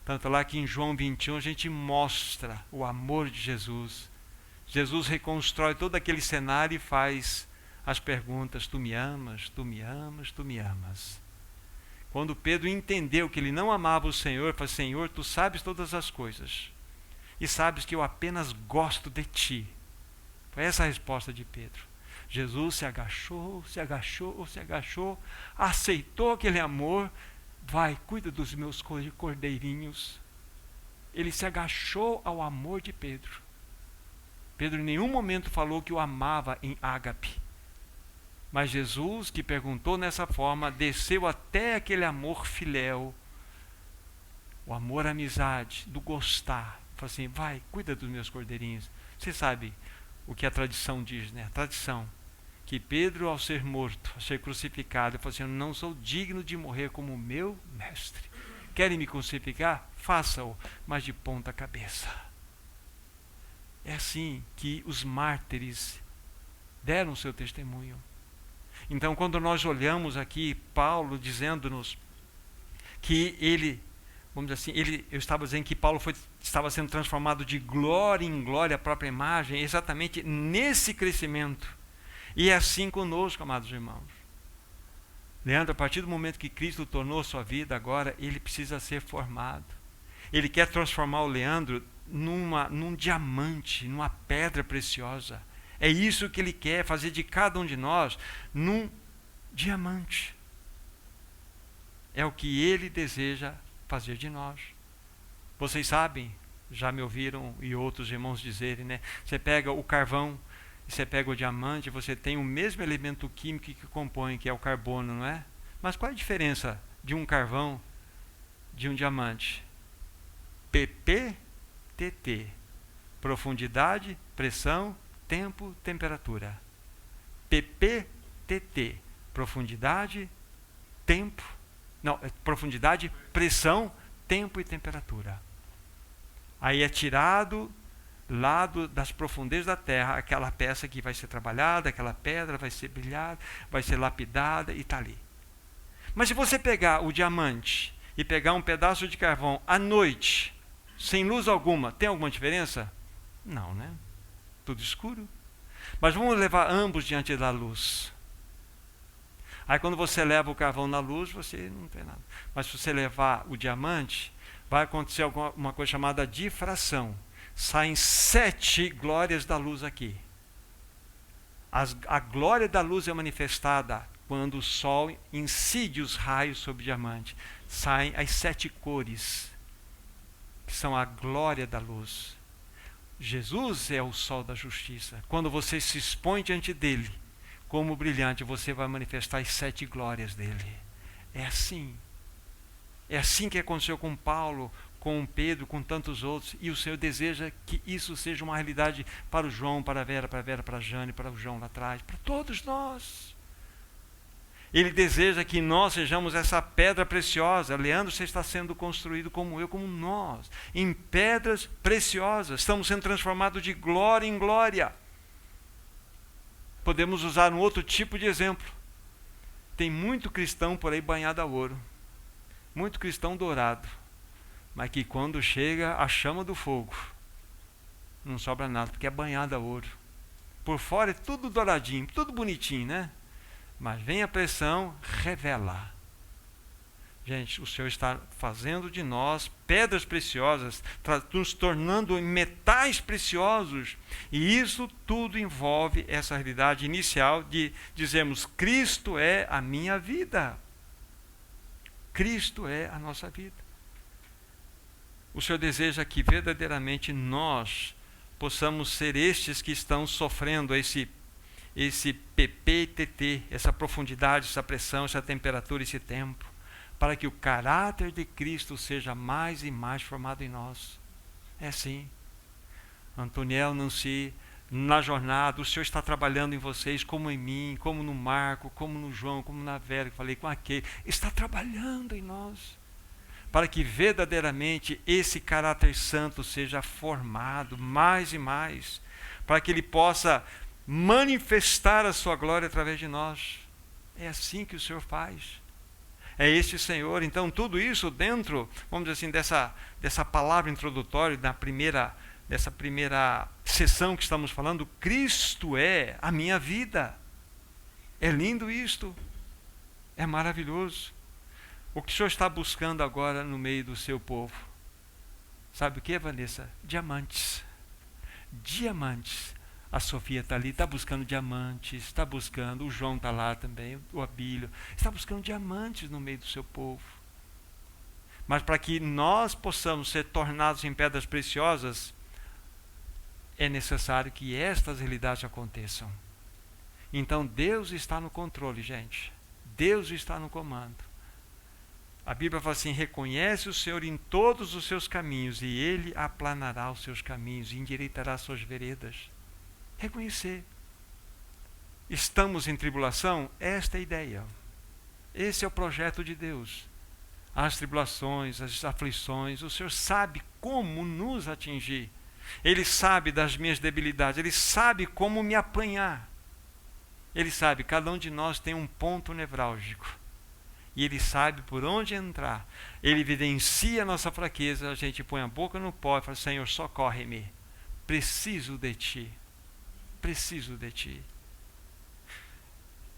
Tanto lá que em João 21 a gente mostra o amor de Jesus. Jesus reconstrói todo aquele cenário e faz as perguntas, tu me amas, tu me amas, tu me amas. Quando Pedro entendeu que ele não amava o Senhor, ele falou, Senhor, tu sabes todas as coisas e sabes que eu apenas gosto de ti. Foi essa a resposta de Pedro. Jesus se agachou, aceitou aquele amor. Vai, cuida dos meus cordeirinhos. Ele se agachou ao amor de Pedro. Pedro em nenhum momento falou que o amava em ágape. Mas Jesus, que perguntou nessa forma, desceu até aquele amor filéu, o amor à amizade, do gostar. Falou assim, vai, cuida dos meus cordeirinhos. Você sabe o que a tradição diz, né? A tradição. Que Pedro, ao ser morto, ao ser crucificado, falou assim, eu não sou digno de morrer como o meu mestre. Querem me crucificar? Faça-o, mas de ponta cabeça. É assim que os mártires deram seu testemunho. Então, quando nós olhamos aqui, Paulo dizendo-nos que ele, vamos dizer assim, eu estava dizendo que Paulo estava sendo transformado de glória em glória à própria imagem, exatamente nesse crescimento. E é assim conosco, amados irmãos. Leandro, a partir do momento que Cristo tornou sua vida, agora ele precisa ser formado. Ele quer transformar o Leandro num diamante, numa pedra preciosa. É isso que ele quer, fazer de cada um de nós num diamante. É o que ele deseja fazer de nós. Vocês sabem, já me ouviram e outros irmãos dizerem, né? Você pega o carvão, você pega o diamante, você tem o mesmo elemento químico que compõe, que é o carbono, não é? Mas qual é a diferença de um carvão de um diamante? PPTT. Profundidade, pressão, tempo, temperatura. PPTT. Profundidade, tempo. Não, profundidade, pressão, tempo e temperatura. Aí é tirado lá das profundezas da terra aquela peça que vai ser trabalhada, aquela pedra vai ser brilhada, vai ser lapidada e está ali. Mas se você pegar o diamante e pegar um pedaço de carvão à noite, sem luz alguma, tem alguma diferença? Não, né? Tudo escuro. Mas vamos levar ambos diante da luz. Aí quando você leva o carvão na luz, você não tem nada. Mas se você levar o diamante, vai acontecer uma coisa chamada difração. Saem 7 glórias da luz aqui. A glória da luz é manifestada quando o sol incide os raios sobre o diamante. Saem as 7 cores, que são a glória da luz. Jesus é o sol da justiça. Quando você se expõe diante dele, como brilhante, você vai manifestar as 7 glórias dele. É assim. É assim que aconteceu com Paulo, com Pedro, com tantos outros. E o Senhor deseja que isso seja uma realidade para o João, para a Vera, para a Jane, para o João lá atrás, para todos nós. Ele deseja que nós sejamos essa pedra preciosa. Leandro, você está sendo construído como eu, como nós, em pedras preciosas. Estamos sendo transformados de glória em glória. Podemos usar um outro tipo de exemplo. Tem muito cristão por aí banhado a ouro, muito cristão dourado, mas que quando chega a chama do fogo, não sobra nada, porque é banhado a ouro. Por fora é tudo douradinho, tudo bonitinho, né? Mas vem a pressão, revela. Gente, o Senhor está fazendo de nós pedras preciosas, nos tornando em metais preciosos. E isso tudo envolve essa realidade inicial de dizermos: Cristo é a minha vida. Cristo é a nossa vida. O Senhor deseja que verdadeiramente nós possamos ser estes que estão sofrendo esse PPTT, essa profundidade, essa pressão, essa temperatura, esse tempo, para que o caráter de Cristo seja mais e mais formado em nós. É assim. Antoniel, Nancy, na jornada, o Senhor está trabalhando em vocês, como em mim, como no Marco, como no João, como na Vera, que falei com aquele. Está trabalhando em nós, para que verdadeiramente esse caráter santo seja formado mais e mais, para que ele possa manifestar a sua glória através de nós. É assim que o Senhor faz. É este Senhor. Então tudo isso dentro, vamos dizer assim, dessa palavra introdutória, dessa primeira sessão que estamos falando, Cristo é a minha vida. É lindo isto. É maravilhoso. O que o Senhor está buscando agora no meio do seu povo? Sabe o que, Vanessa? Diamantes. Diamantes. A Sofia está ali, está buscando diamantes, está buscando, o João está lá também, o Abílio, está buscando diamantes no meio do seu povo. Mas para que nós possamos ser tornados em pedras preciosas, é necessário que estas realidades aconteçam. Então Deus está no controle, gente. Deus está no comando. A Bíblia fala assim: reconhece o Senhor em todos os seus caminhos, e Ele aplanará os seus caminhos, e endireitará as suas veredas. Reconhecer. Estamos em tribulação? Esta é a ideia. Esse é o projeto de Deus. As tribulações, as aflições, o Senhor sabe como nos atingir. Ele sabe das minhas debilidades, Ele sabe como me apanhar. Ele sabe, cada um de nós tem um ponto nevrálgico. E Ele sabe por onde entrar. Ele evidencia a nossa fraqueza, a gente põe a boca no pó e fala: Senhor, socorre-me. Preciso de Ti. Preciso de Ti.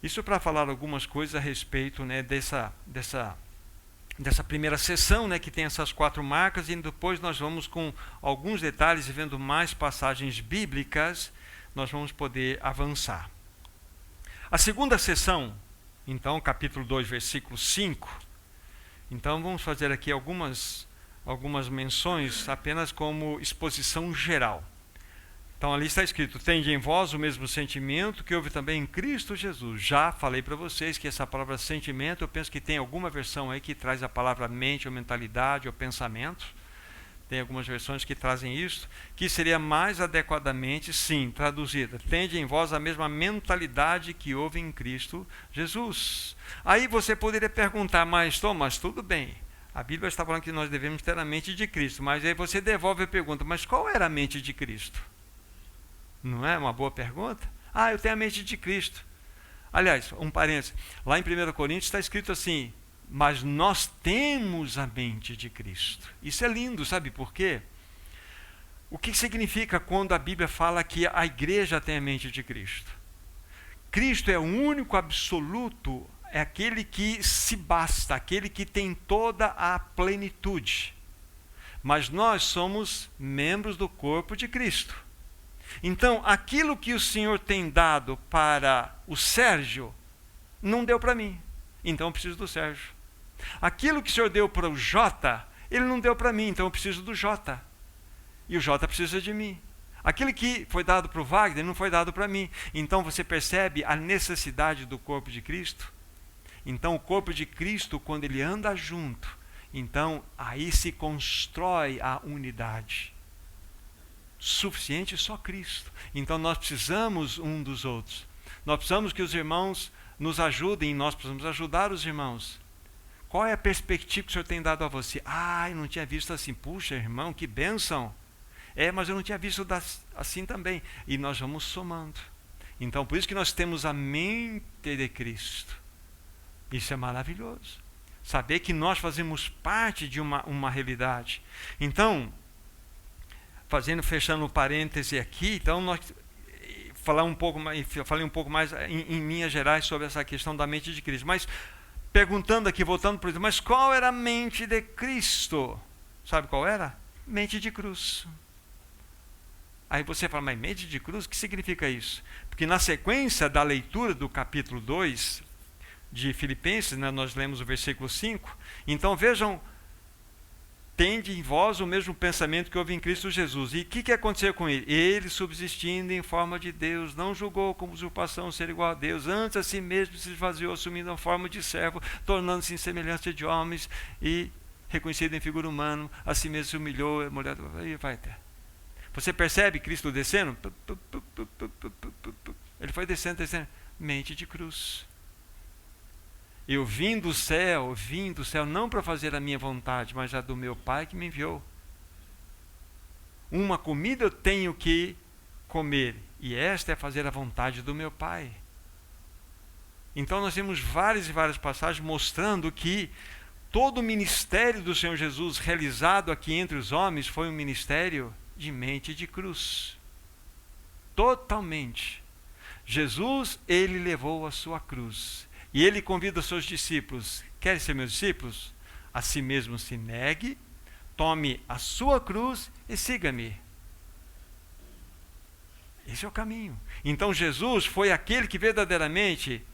Isso para falar algumas coisas a respeito, né, dessa primeira sessão, né, que tem essas 4 marcas, e depois nós vamos com alguns detalhes e vendo mais passagens bíblicas, nós vamos poder avançar. A segunda sessão, então, capítulo 2, versículo 5. Então vamos fazer aqui algumas menções apenas como exposição geral. Então ali está escrito: tende em vós o mesmo sentimento que houve também em Cristo Jesus. Já falei para vocês que essa palavra sentimento, eu penso que tem alguma versão aí que traz a palavra mente ou mentalidade ou pensamento. Tem algumas versões que trazem isso, que seria mais adequadamente, sim, traduzida: tende em vós a mesma mentalidade que houve em Cristo Jesus. Aí você poderia perguntar: mas Thomas, tudo bem, a Bíblia está falando que nós devemos ter a mente de Cristo, mas aí você devolve a pergunta: mas qual era a mente de Cristo? Não é uma boa pergunta? Eu tenho a mente de Cristo. Aliás, um parênteses, lá em 1 Coríntios está escrito assim: mas nós temos a mente de Cristo. Isso é lindo, sabe por quê? O que significa quando a Bíblia fala que a igreja tem a mente de Cristo? Cristo é o único absoluto, é aquele que se basta, aquele que tem toda a plenitude. Mas nós somos membros do corpo de Cristo. Então, aquilo que o Senhor tem dado para o Sérgio, não deu para mim. Então eu preciso do Sérgio. Aquilo que o Senhor deu para o Jota, ele não deu para mim, então eu preciso do Jota. E o Jota precisa de mim. Aquilo que foi dado para o Wagner não foi dado para mim. Então você percebe a necessidade do corpo de Cristo? Então o corpo de Cristo, quando ele anda junto, então aí se constrói a unidade. Suficiente só Cristo. Então nós precisamos um dos outros. Nós precisamos que os irmãos nos ajudem, nós precisamos ajudar os irmãos. Qual é a perspectiva que o Senhor tem dado a você? Eu não tinha visto assim. Puxa, irmão, que bênção. Mas eu não tinha visto assim também. E nós vamos somando. Então, por isso que nós temos a mente de Cristo. Isso é maravilhoso. Saber que nós fazemos parte de uma realidade. Então, fechando o parêntese aqui, então nós falei um pouco mais em linhas gerais sobre essa questão da mente de Cristo. Mas perguntando aqui, voltando para isso, mas qual era a mente de Cristo? Sabe qual era? Mente de cruz. Aí você fala: mas mente de cruz, o que significa isso? Porque na sequência da leitura do capítulo 2 de Filipenses, nós lemos o versículo 5, então vejam: tende em vós o mesmo pensamento que houve em Cristo Jesus. E o que aconteceu com ele? Ele, subsistindo em forma de Deus, não julgou como usurpação ser igual a Deus, antes a si mesmo se esvaziou, assumindo a forma de servo, tornando-se em semelhança de homens, e reconhecido em figura humana, a si mesmo se humilhou, a mulher, e vai até. Você percebe Cristo descendo? Ele foi descendo, mente de cruz. Eu vim do céu não para fazer a minha vontade, mas a do meu Pai que me enviou. Uma comida eu tenho que comer, e esta é fazer a vontade do meu Pai. Então nós temos várias e várias passagens mostrando que todo o ministério do Senhor Jesus realizado aqui entre os homens foi um ministério de mente de cruz. Totalmente. Jesus, ele levou a sua cruz. E ele convida os seus discípulos: querem ser meus discípulos? A si mesmo se negue, tome a sua cruz e siga-me. Esse é o caminho. Então Jesus foi aquele que verdadeiramente,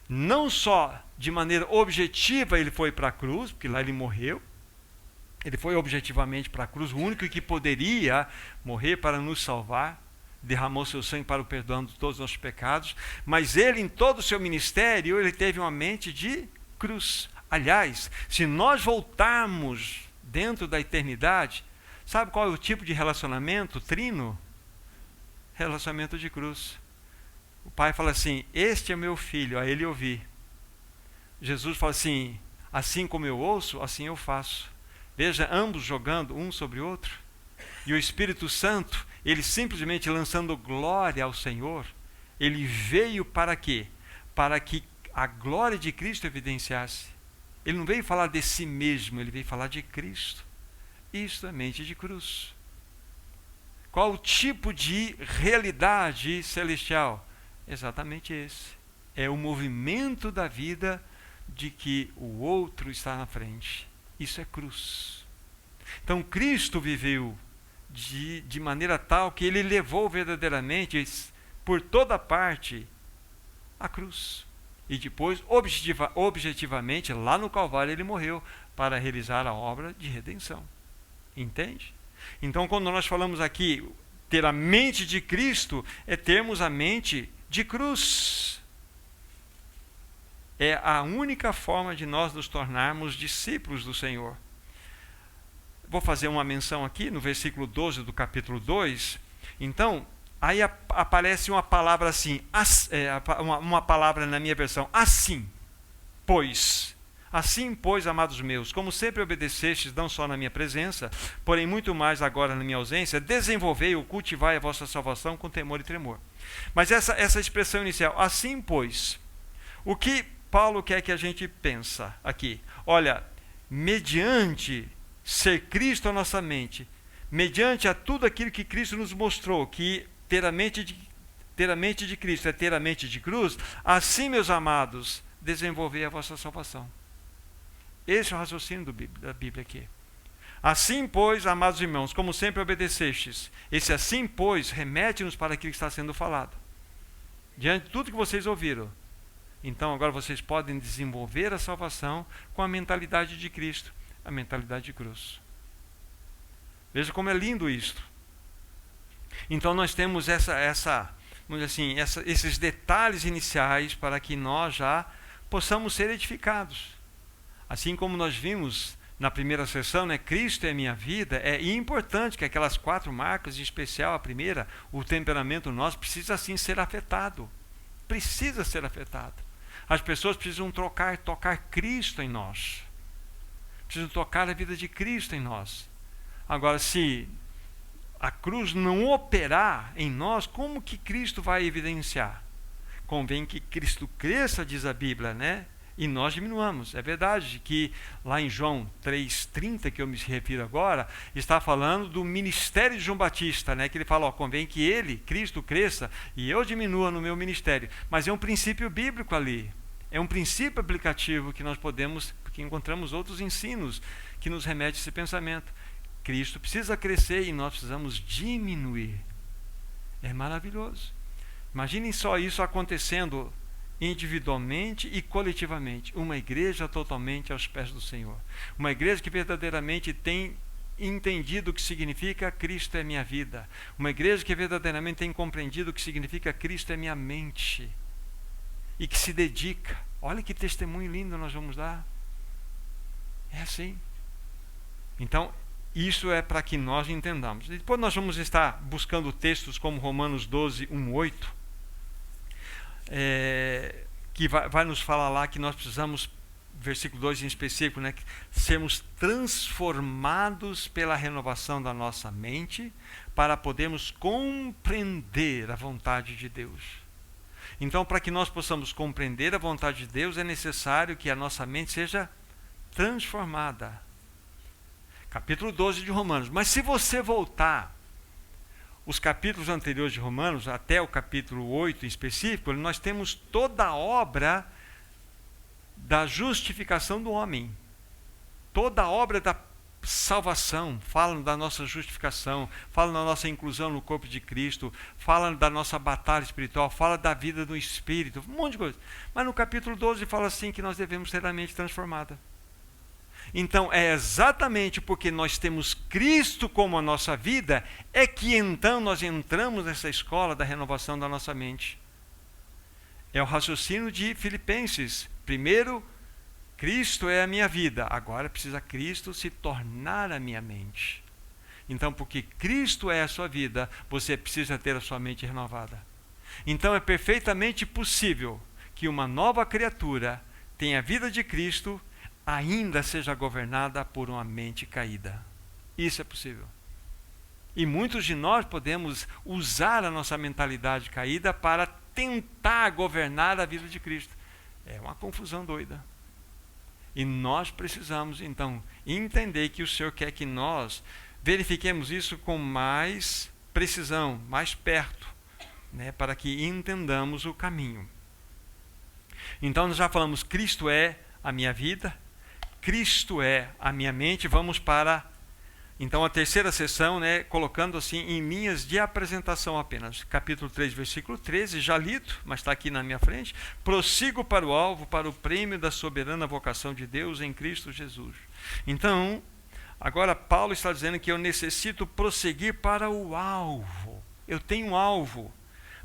não só de maneira objetiva ele foi para a cruz, porque lá ele morreu, ele foi objetivamente para a cruz, o único que poderia morrer para nos salvar, derramou seu sangue para o perdão de todos os nossos pecados, mas ele, em todo o seu ministério, ele teve uma mente de cruz. Aliás, se nós voltarmos dentro da eternidade, sabe qual é o tipo de relacionamento trino? Relacionamento de cruz. O Pai fala assim: este é meu filho, a ele ouvi. Jesus fala assim: assim como eu ouço, assim eu faço. Veja, ambos jogando um sobre o outro. E o Espírito Santo, ele simplesmente lançando glória ao Senhor, ele veio para quê? Para que a glória de Cristo evidenciasse. Ele não veio falar de si mesmo, ele veio falar de Cristo. Isto é mente de cruz. Qual o tipo de realidade celestial? Exatamente esse. É o movimento da vida de que o outro está na frente. Isso é cruz. Então Cristo viveu de maneira tal que ele levou verdadeiramente por toda parte a cruz. E depois, objetivamente, lá no Calvário ele morreu para realizar a obra de redenção. Entende? Então, quando nós falamos aqui, Ter a mente de Cristo é termos a mente de cruz. É a única forma de nós nos tornarmos discípulos do Senhor. Vou fazer uma menção aqui no versículo 12 do capítulo 2. Então, aí aparece uma palavra assim, uma palavra na minha versão, assim, pois. Assim, pois, amados meus, como sempre obedecestes, não só na minha presença, porém muito mais agora na minha ausência, desenvolvei ou cultivai a vossa salvação com temor e tremor. Mas essa expressão inicial, assim, pois, o que Paulo quer que a gente pensa aqui? Olha, mediante ser Cristo a nossa mente, mediante a tudo aquilo que Cristo nos mostrou, que ter a mente de Cristo é ter a mente de cruz, assim, meus amados, desenvolvei a vossa salvação. Esse é o raciocínio da Bíblia aqui. Assim, pois, amados irmãos, como sempre obedecestes, esse assim, pois, remete-nos para aquilo que está sendo falado. Diante de tudo que vocês ouviram, então agora vocês podem desenvolver a salvação com a mentalidade de Cristo, a mentalidade de cruz. Veja como é lindo isto. Então nós temos vamos dizer assim, esses detalhes iniciais para que nós já possamos ser edificados. Assim como nós vimos na primeira sessão, né, Cristo é a minha vida, é importante que aquelas 4 marcas, em especial a primeira, o temperamento nosso, precisa sim ser afetado. Precisa ser afetado. As pessoas precisam tocar Cristo em nós. Precisam tocar a vida de Cristo em nós. Agora, se a cruz não operar em nós, como que Cristo vai evidenciar? Convém que Cristo cresça, diz a Bíblia, né? E nós diminuamos. É verdade que lá em João 3,30, que eu me refiro agora, está falando do ministério de João Batista, né? Que ele fala, convém que ele, Cristo, cresça e eu diminua no meu ministério. Mas é um princípio bíblico ali. É um princípio aplicativo que nós podemos, porque encontramos outros ensinos que nos remetem a esse pensamento. Cristo precisa crescer e nós precisamos diminuir. É maravilhoso. Imaginem só isso acontecendo individualmente e coletivamente. Uma igreja totalmente aos pés do Senhor. Uma igreja que verdadeiramente tem entendido o que significa Cristo é minha vida. Uma igreja que verdadeiramente tem compreendido o que significa Cristo é minha mente. E que se dedica. Olha que testemunho lindo nós vamos dar. É assim. Então, isso é para que nós entendamos. Depois nós vamos estar buscando textos como Romanos 12, 1, 8. Que vai nos falar lá que nós precisamos, versículo 2 em específico, né, sermos transformados pela renovação da nossa mente para podermos compreender a vontade de Deus. Então, para que nós possamos compreender a vontade de Deus, é necessário que a nossa mente seja transformada. Capítulo 12 de Romanos. Mas se você voltar os capítulos anteriores de Romanos, até o capítulo 8 em específico, nós temos toda a obra da justificação do homem. Toda a obra da salvação, falam da nossa justificação, falam da nossa inclusão no corpo de Cristo, falam da nossa batalha espiritual, fala da vida do Espírito, um monte de coisa. Mas no capítulo 12 fala assim que nós devemos ter a mente transformada. Então, é exatamente porque nós temos Cristo como a nossa vida, é que então nós entramos nessa escola da renovação da nossa mente. É o raciocínio de Filipenses. Primeiro, Cristo é a minha vida. Agora precisa Cristo se tornar a minha mente. Então, porque Cristo é a sua vida, você precisa ter a sua mente renovada. Então, é perfeitamente possível que uma nova criatura tenha a vida de Cristo, ainda seja governada por uma mente caída. Isso é possível. E muitos de nós podemos usar a nossa mentalidade caída para tentar governar a vida de Cristo. É uma confusão doida. E nós precisamos, então, entender que o Senhor quer que nós verifiquemos isso com mais precisão, mais perto, né, para que entendamos o caminho. Então, nós já falamos, Cristo é a minha vida, Cristo é a minha mente. Vamos para, então, a terceira sessão, né, colocando assim em linhas de apresentação apenas. Capítulo 3, versículo 13, já lido, mas está aqui na minha frente. Prossigo para o alvo, para o prêmio da soberana vocação de Deus em Cristo Jesus. Então, Agora, Paulo está dizendo que eu necessito prosseguir para o alvo. Eu tenho um alvo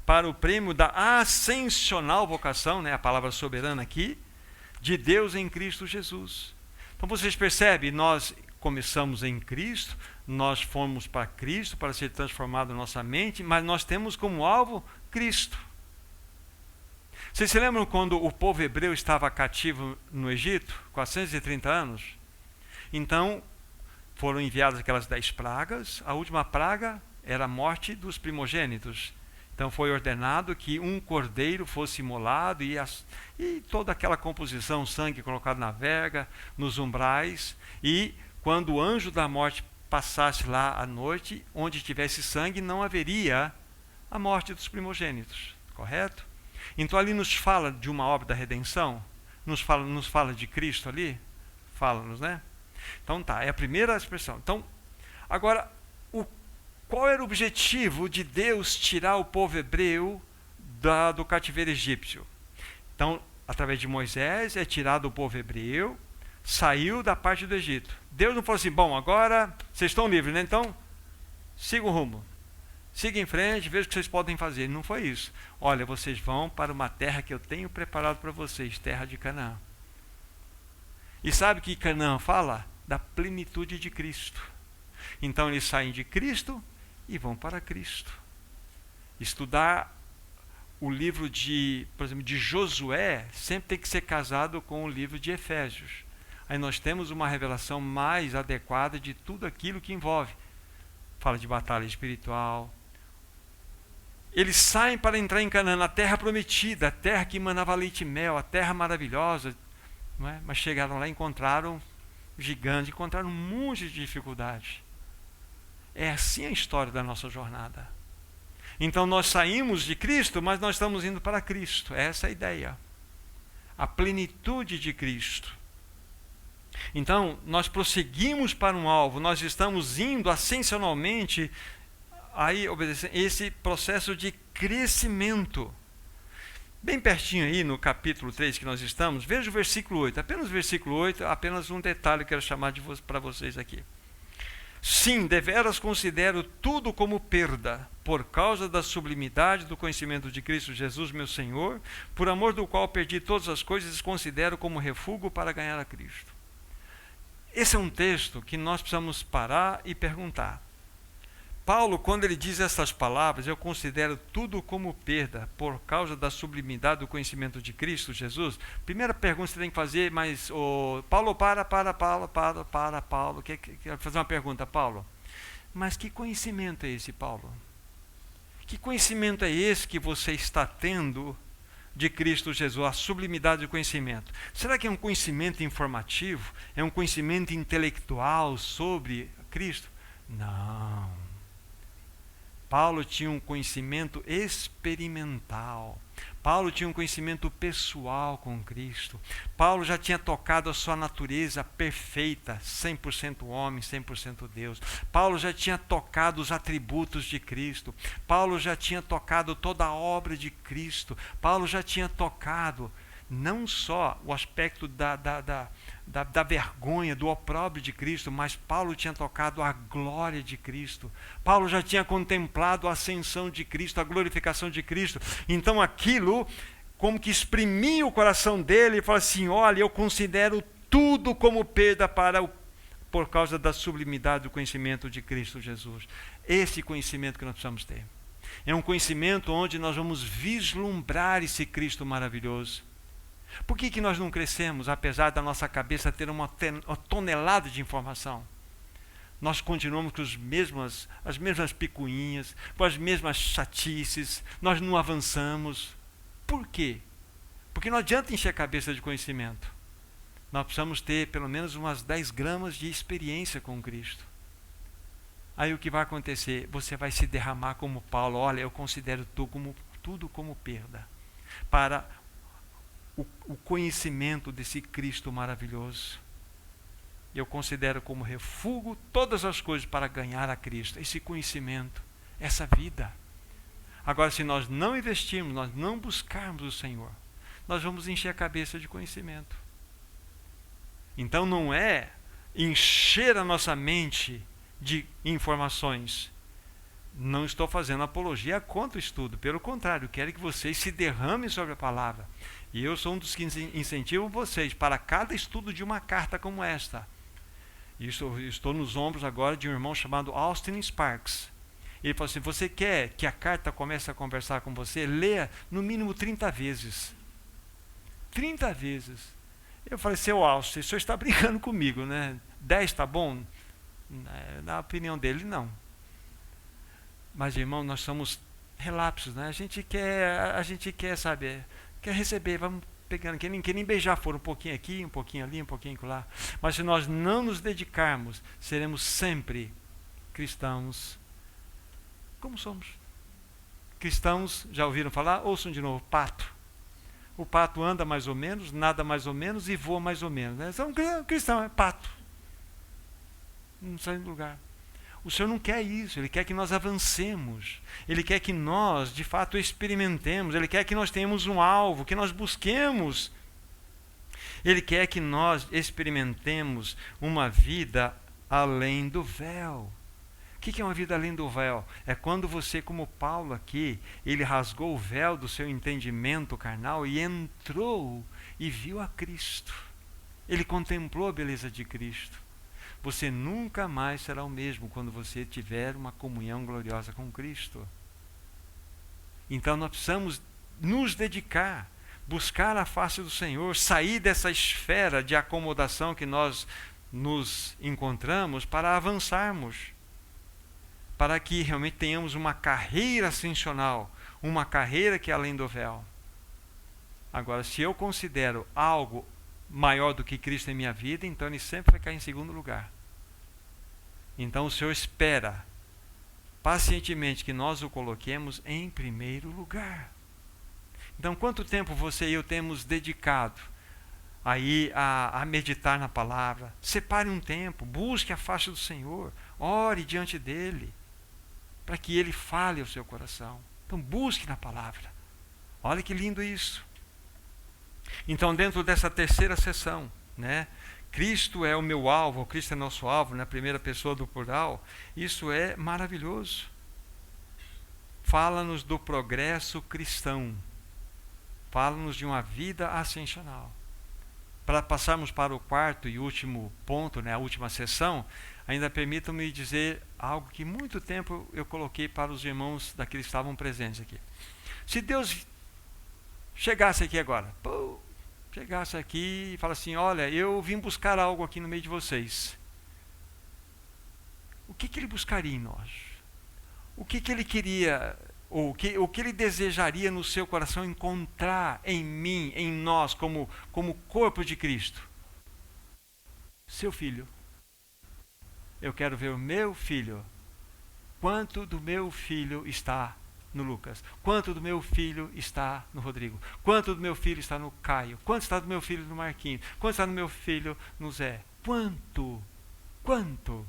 para o prêmio da ascensional vocação, né, a palavra soberana aqui, de Deus em Cristo Jesus. Então vocês percebem, nós começamos em Cristo, nós fomos para Cristo para ser transformado nossa mente, mas nós temos como alvo Cristo. Vocês se lembram quando o povo hebreu estava cativo no Egito, 430 anos? Então, foram enviadas aquelas 10 pragas, a última praga era a morte dos primogênitos. Então foi ordenado que um cordeiro fosse imolado e toda aquela composição, sangue colocado na verga, nos umbrais, e quando o anjo da morte passasse lá à noite, onde tivesse sangue, não haveria a morte dos primogênitos, correto? Então ali nos fala de uma obra da redenção, nos fala de Cristo ali, fala-nos, né? Então tá, é a primeira expressão. Então, agora, qual era o objetivo de Deus tirar o povo hebreu do cativeiro egípcio? Então, através de Moisés, é tirado o povo hebreu, saiu da parte do Egito. Deus não falou assim, bom, agora vocês estão livres, né? Então, siga o rumo. Siga em frente, veja o que vocês podem fazer. Não foi isso. Olha, vocês vão para uma terra que eu tenho preparado para vocês, terra de Canaã. E sabe o que Canaã fala? Da plenitude de Cristo. Então eles saem de Cristo e vão para Cristo. Estudar o livro por exemplo, de Josué sempre tem que ser casado com o livro de Efésios. Aí nós temos uma revelação mais adequada de tudo aquilo que envolve. Fala de batalha espiritual. Eles saem para entrar em Canaã, a terra prometida, a terra que emanava leite e mel, a terra maravilhosa. Não é? Mas chegaram lá e encontraram gigantes, encontraram um monte de dificuldade. É assim a história da nossa jornada. Então nós saímos de Cristo, mas nós estamos indo para Cristo. Essa é a ideia. A plenitude de Cristo. Então nós prosseguimos para um alvo, nós estamos indo ascensionalmente, aí obedecendo esse processo de crescimento. Bem pertinho aí no capítulo 3 que nós estamos, veja o versículo 8, apenas o versículo 8, apenas um detalhe que eu quero chamar para vocês aqui. Sim, deveras considero tudo como perda, por causa da sublimidade do conhecimento de Cristo Jesus, meu Senhor, por amor do qual perdi todas as coisas e considero como refúgio para ganhar a Cristo. Esse é um texto que nós precisamos parar e perguntar. Paulo, quando ele diz essas palavras, eu considero tudo como perda por causa da sublimidade do conhecimento de Cristo Jesus. Primeira pergunta que você tem que fazer, mas Paulo, Paulo, quero fazer uma pergunta, Paulo. Mas que conhecimento é esse, Paulo? Que conhecimento é esse que você está tendo de Cristo Jesus, a sublimidade do conhecimento? Será que é um conhecimento informativo? É um conhecimento intelectual sobre Cristo? Não. Paulo tinha um conhecimento experimental. Paulo tinha um conhecimento pessoal com Cristo. Paulo já tinha tocado a sua natureza perfeita, 100% homem, 100% Deus. Paulo já tinha tocado os atributos de Cristo. Paulo já tinha tocado toda a obra de Cristo. Paulo já tinha tocado não só o aspecto da vergonha, do opróbrio de Cristo, mas Paulo tinha tocado a glória de Cristo. Paulo já tinha contemplado a ascensão de Cristo, a glorificação de Cristo. Então aquilo como que exprimia o coração dele e falava assim, olha, eu considero tudo como perda por causa da sublimidade do conhecimento de Cristo Jesus. Esse conhecimento que nós precisamos ter. É um conhecimento onde nós vamos vislumbrar esse Cristo maravilhoso. Por que nós não crescemos, apesar da nossa cabeça ter uma tonelada de informação? Nós continuamos com as mesmas picuinhas, com as mesmas chatices, nós não avançamos. Por quê? Porque não adianta encher a cabeça de conhecimento. Nós precisamos ter pelo menos umas 10 gramas de experiência com Cristo. Aí o que vai acontecer? Você vai se derramar como Paulo. Olha, eu considero tudo como perda para o conhecimento desse Cristo maravilhoso. Eu considero como refúgio todas as coisas para ganhar a Cristo. Esse conhecimento, essa vida. Agora, se nós não investirmos, nós não buscarmos o Senhor, nós vamos encher a cabeça de conhecimento. Então não é encher a nossa mente de informações. Não estou fazendo apologia contra o estudo, pelo contrário, quero que vocês se derramem sobre a palavra. E eu sou um dos que incentivo vocês para cada estudo de uma carta como esta. Estou nos ombros agora de um irmão chamado Austin Sparks. Ele falou assim: você quer que a carta comece a conversar com você? Leia no mínimo 30 vezes. 30 vezes. Eu falei: seu Austin, o senhor está brincando comigo, né? 10 está bom? Na opinião dele, não. Mas, irmão, nós somos relapsos, né? A gente quer saber, quer receber, vamos pegando, quer nem beijar fora, um pouquinho aqui, um pouquinho ali, um pouquinho lá. Mas se nós não nos dedicarmos, seremos sempre cristãos como somos. Cristãos, já ouviram falar? Ouçam de novo: pato. O pato anda mais ou menos, nada mais ou menos e voa mais ou menos, né? Então, cristão é pato. Não sai do lugar. O Senhor não quer isso, Ele quer que nós avancemos, Ele quer que nós, de fato, experimentemos, Ele quer que nós tenhamos um alvo, que nós busquemos. Ele quer que nós experimentemos uma vida além do véu. O que é uma vida além do véu? É quando você, como Paulo aqui, ele rasgou o véu do seu entendimento carnal e entrou e viu a Cristo. Ele contemplou a beleza de Cristo. Você nunca mais será o mesmo quando você tiver uma comunhão gloriosa com Cristo. Então nós precisamos nos dedicar, buscar a face do Senhor, sair dessa esfera de acomodação que nós nos encontramos para avançarmos, para que realmente tenhamos uma carreira ascensional, uma carreira que é além do véu. Agora, se eu considero algo maior do que Cristo em minha vida, então ele sempre vai cair em segundo lugar. Então o Senhor espera pacientemente que nós o coloquemos em primeiro lugar. Então, quanto tempo você e eu temos dedicado aí a meditar na palavra? Separe um tempo, busque a face do Senhor, ore diante dele, para que ele fale ao seu coração. Então busque na palavra. Olha que lindo isso. Então, dentro dessa terceira sessão, né, Cristo é o meu alvo, Cristo é nosso alvo, na primeira pessoa do plural, isso é maravilhoso. Fala-nos do progresso cristão, fala-nos de uma vida ascensional. Para passarmos para o quarto e último ponto, né, a última sessão, ainda permitam-me dizer algo que muito tempo eu coloquei para os irmãos daqueles que estavam presentes aqui. Se Deus chegasse aqui agora, chegasse aqui e falasse assim: olha, eu vim buscar algo aqui no meio de vocês. O que ele buscaria em nós? O que ele queria, ou o que ele desejaria no seu coração encontrar em mim, em nós, como corpo de Cristo? Seu filho. Eu quero ver o meu filho. Quanto do meu filho está no Lucas? Quanto do meu filho está no Rodrigo? Quanto do meu filho está no Caio? Quanto está do meu filho no Marquinhos? Quanto está do meu filho no Zé? Quanto? Quanto?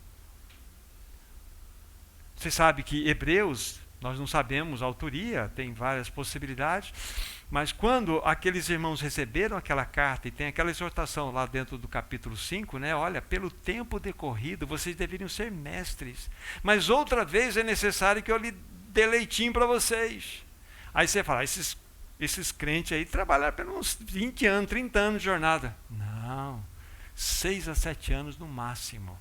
Você sabe que Hebreus, nós não sabemos a autoria, tem várias possibilidades, mas quando aqueles irmãos receberam aquela carta, e tem aquela exortação lá dentro do capítulo 5, né? Olha, pelo tempo decorrido, vocês deveriam ser mestres, mas outra vez é necessário que eu lhe dê leitinho para vocês. Aí você fala: esses crentes aí trabalharam pelos 20 anos, 30 anos de jornada. Não, 6 a 7 anos no máximo.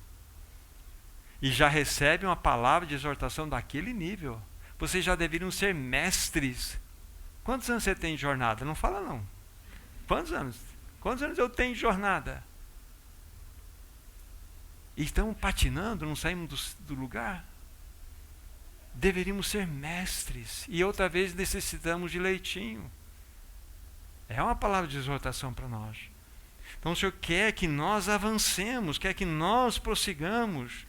E já recebem uma palavra de exortação daquele nível. Vocês já deveriam ser mestres. Quantos anos você tem de jornada? Não fala não. Quantos anos? Quantos anos eu tenho de jornada? E estamos patinando, não saímos do lugar? Deveríamos ser mestres. E outra vez necessitamos de leitinho. É uma palavra de exortação para nós. Então o Senhor quer que nós avancemos, quer que nós prossigamos,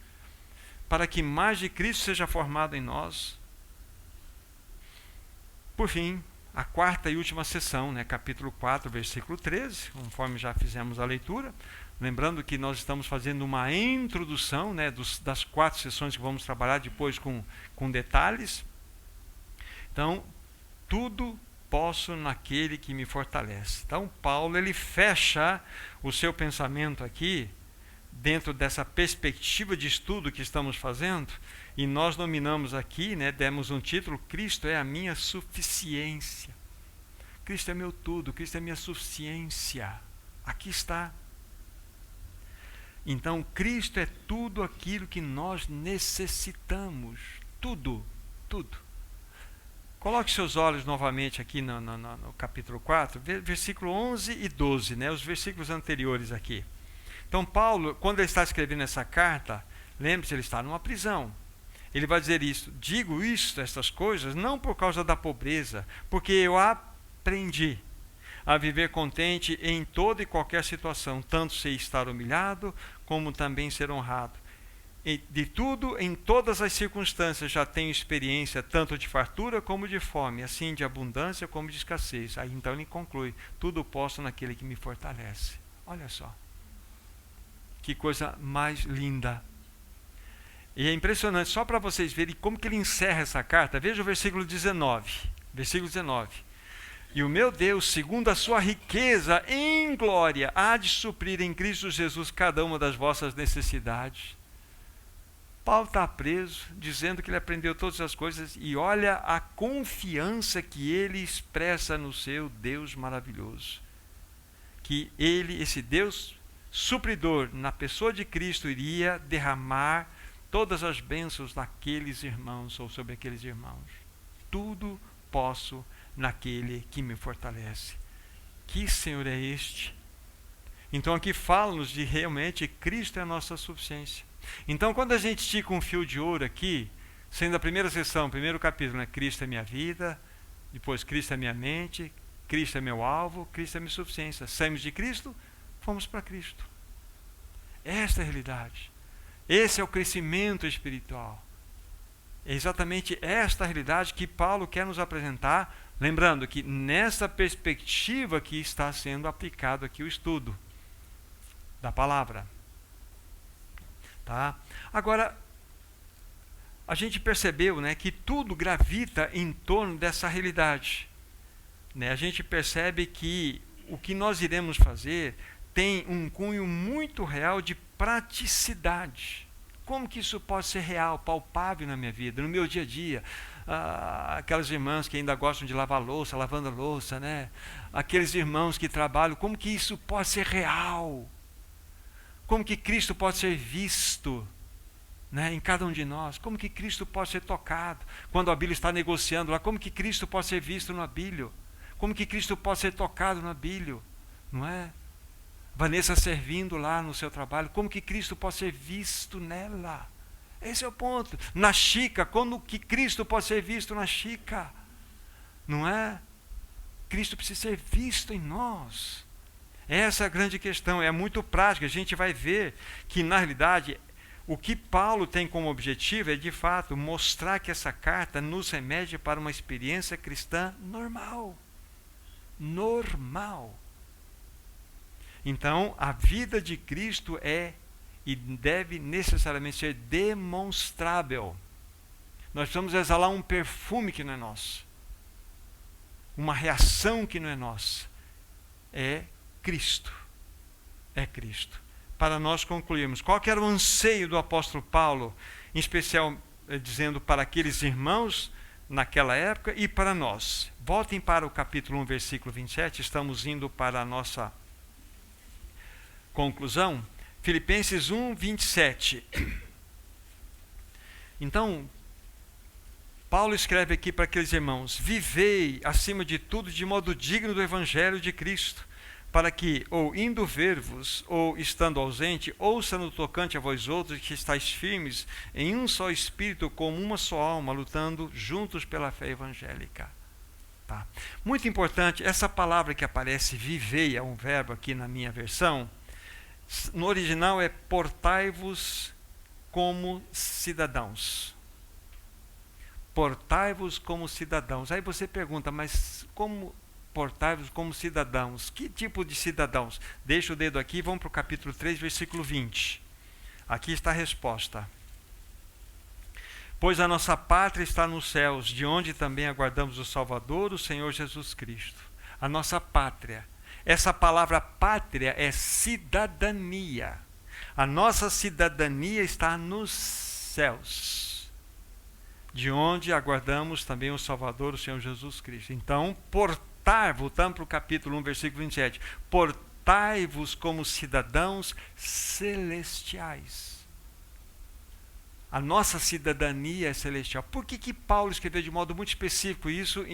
para que mais de Cristo seja formado em nós. Por fim, a quarta e última sessão, né, capítulo 4, versículo 13, conforme já fizemos a leitura. Lembrando que nós estamos fazendo uma introdução, né, das 4 sessões que vamos trabalhar depois com detalhes. Então, tudo posso naquele que me fortalece. Então, Paulo ele fecha o seu pensamento aqui dentro dessa perspectiva de estudo que estamos fazendo, e nós nominamos aqui, né, demos um título: Cristo é a minha suficiência. Cristo é meu tudo, Cristo é minha suficiência. Aqui está. Então, Cristo é tudo aquilo que nós necessitamos. Tudo, tudo. Coloque seus olhos novamente aqui no capítulo 4, versículo 11 e 12, né, os versículos anteriores aqui. Então, Paulo, quando ele está escrevendo essa carta, lembre-se, ele está numa prisão. Ele vai dizer isso: digo isto, estas coisas, não por causa da pobreza, porque eu aprendi a viver contente em toda e qualquer situação, tanto sei estar humilhado, como também ser honrado. E de tudo, em todas as circunstâncias, já tenho experiência, tanto de fartura como de fome, assim de abundância como de escassez. Aí então ele conclui: tudo posso naquele que me fortalece. Olha só, que coisa mais linda. E é impressionante, só para vocês verem como que ele encerra essa carta. Veja o versículo 19. Versículo 19. E o meu Deus, segundo a sua riqueza em glória, há de suprir em Cristo Jesus cada uma das vossas necessidades. Paulo está preso, dizendo que ele aprendeu todas as coisas, e olha a confiança que ele expressa no seu Deus maravilhoso. Que ele, esse Deus supridor, na pessoa de Cristo, iria derramar todas as bênçãos naqueles irmãos, ou sobre aqueles irmãos. Tudo posso naquele que me fortalece. Que Senhor é este? Então aqui fala-nos de realmente Cristo é a nossa suficiência. Então quando a gente estica um fio de ouro aqui, sendo a primeira sessão, o primeiro capítulo, né? Cristo é minha vida, depois Cristo é minha mente, Cristo é meu alvo, Cristo é minha suficiência. Saímos de Cristo, fomos para Cristo. Esta é a realidade. Esse é o crescimento espiritual. É exatamente esta realidade que Paulo quer nos apresentar, lembrando que nessa perspectiva que está sendo aplicado aqui o estudo da palavra. Tá? Agora, a gente percebeu, né, que tudo gravita em torno dessa realidade. Né? A gente percebe que o que nós iremos fazer tem um cunho muito real de praticidade. Como que isso pode ser real, palpável na minha vida, no meu dia a dia? Aquelas irmãs que ainda gostam de lavar louça, lavando a louça, né? Aqueles irmãos que trabalham, como que isso pode ser real? Como que Cristo pode ser visto, né, em cada um de nós? Como que Cristo pode ser tocado? Quando o Abílio está negociando lá, como que Cristo pode ser visto no Abílio? Como que Cristo pode ser tocado no Abílio? Não é? Vanessa servindo lá no seu trabalho, como que Cristo pode ser visto nela? Esse é o ponto. Na Chica, como que Cristo pode ser visto na Chica? Não é? Cristo precisa ser visto em nós. Essa é a grande questão, é muito prática. A gente vai ver que, na realidade, o que Paulo tem como objetivo é, de fato, mostrar que essa carta nos remete para uma experiência cristã normal. Normal. Então, a vida de Cristo é e deve necessariamente ser demonstrável. Nós precisamos exalar um perfume que não é nosso, uma reação que não é nossa. É Cristo. É Cristo. Para nós concluirmos, qual que era o anseio do apóstolo Paulo, em especial dizendo para aqueles irmãos naquela época e para nós? Voltem para o capítulo 1, versículo 27, estamos indo para a nossa conclusão. Filipenses 1, 27. Então, Paulo escreve aqui para aqueles irmãos: vivei acima de tudo de modo digno do evangelho de Cristo, para que, ou indo ver-vos, ou estando ausente, ouça no tocante a vós outros que estáis firmes em um só espírito, como uma só alma, lutando juntos pela fé evangélica. Tá? Muito importante, essa palavra que aparece, vivei, é um verbo aqui na minha versão. No original é portai-vos como cidadãos. Portai-vos como cidadãos. Aí você pergunta, mas como portai-vos como cidadãos? Que tipo de cidadãos? Deixa o dedo aqui e vamos para o capítulo 3, versículo 20. Aqui está a resposta. Pois a nossa pátria está nos céus, de onde também aguardamos o Salvador, o Senhor Jesus Cristo. A nossa pátria. Essa palavra pátria é cidadania. A nossa cidadania está nos céus, de onde aguardamos também o Salvador, o Senhor Jesus Cristo. Então, voltando para o capítulo 1, versículo 27, portai-vos como cidadãos celestiais. A nossa cidadania é celestial. Por que Paulo escreveu de modo muito específico isso,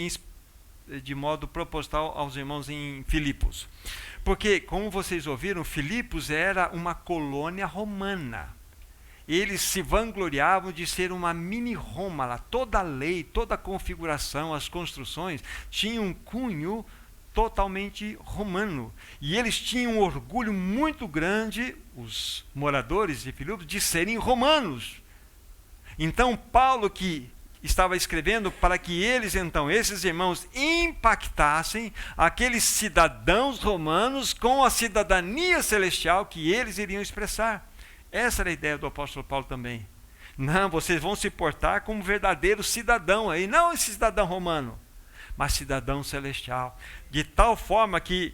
de modo proposital aos irmãos em Filipos? Porque, como vocês ouviram, Filipos era uma colônia romana. Eles se vangloriavam de ser uma mini-Roma lá. Toda a lei, toda a configuração, as construções, tinham um cunho totalmente romano. E eles tinham um orgulho muito grande, os moradores de Filipos, de serem romanos. Então, Paulo, que estava escrevendo para que eles, então, esses irmãos, impactassem aqueles cidadãos romanos com a cidadania celestial que eles iriam expressar. Essa era a ideia do apóstolo Paulo também. Não, vocês vão se portar como verdadeiro cidadão aí, não esse cidadão romano, mas cidadão celestial. De tal forma que,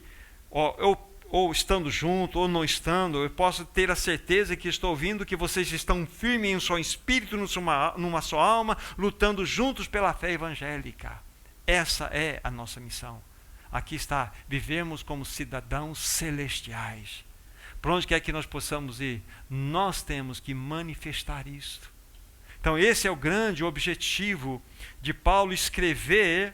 ou estando junto, ou não estando, eu posso ter a certeza que estou ouvindo que vocês estão firmes em um só espírito, numa só alma, lutando juntos pela fé evangélica. Essa é a nossa missão. Aqui está, vivemos como cidadãos celestiais. Para onde quer que nós possamos ir, nós temos que manifestar isto. Então esse é o grande objetivo de Paulo escrever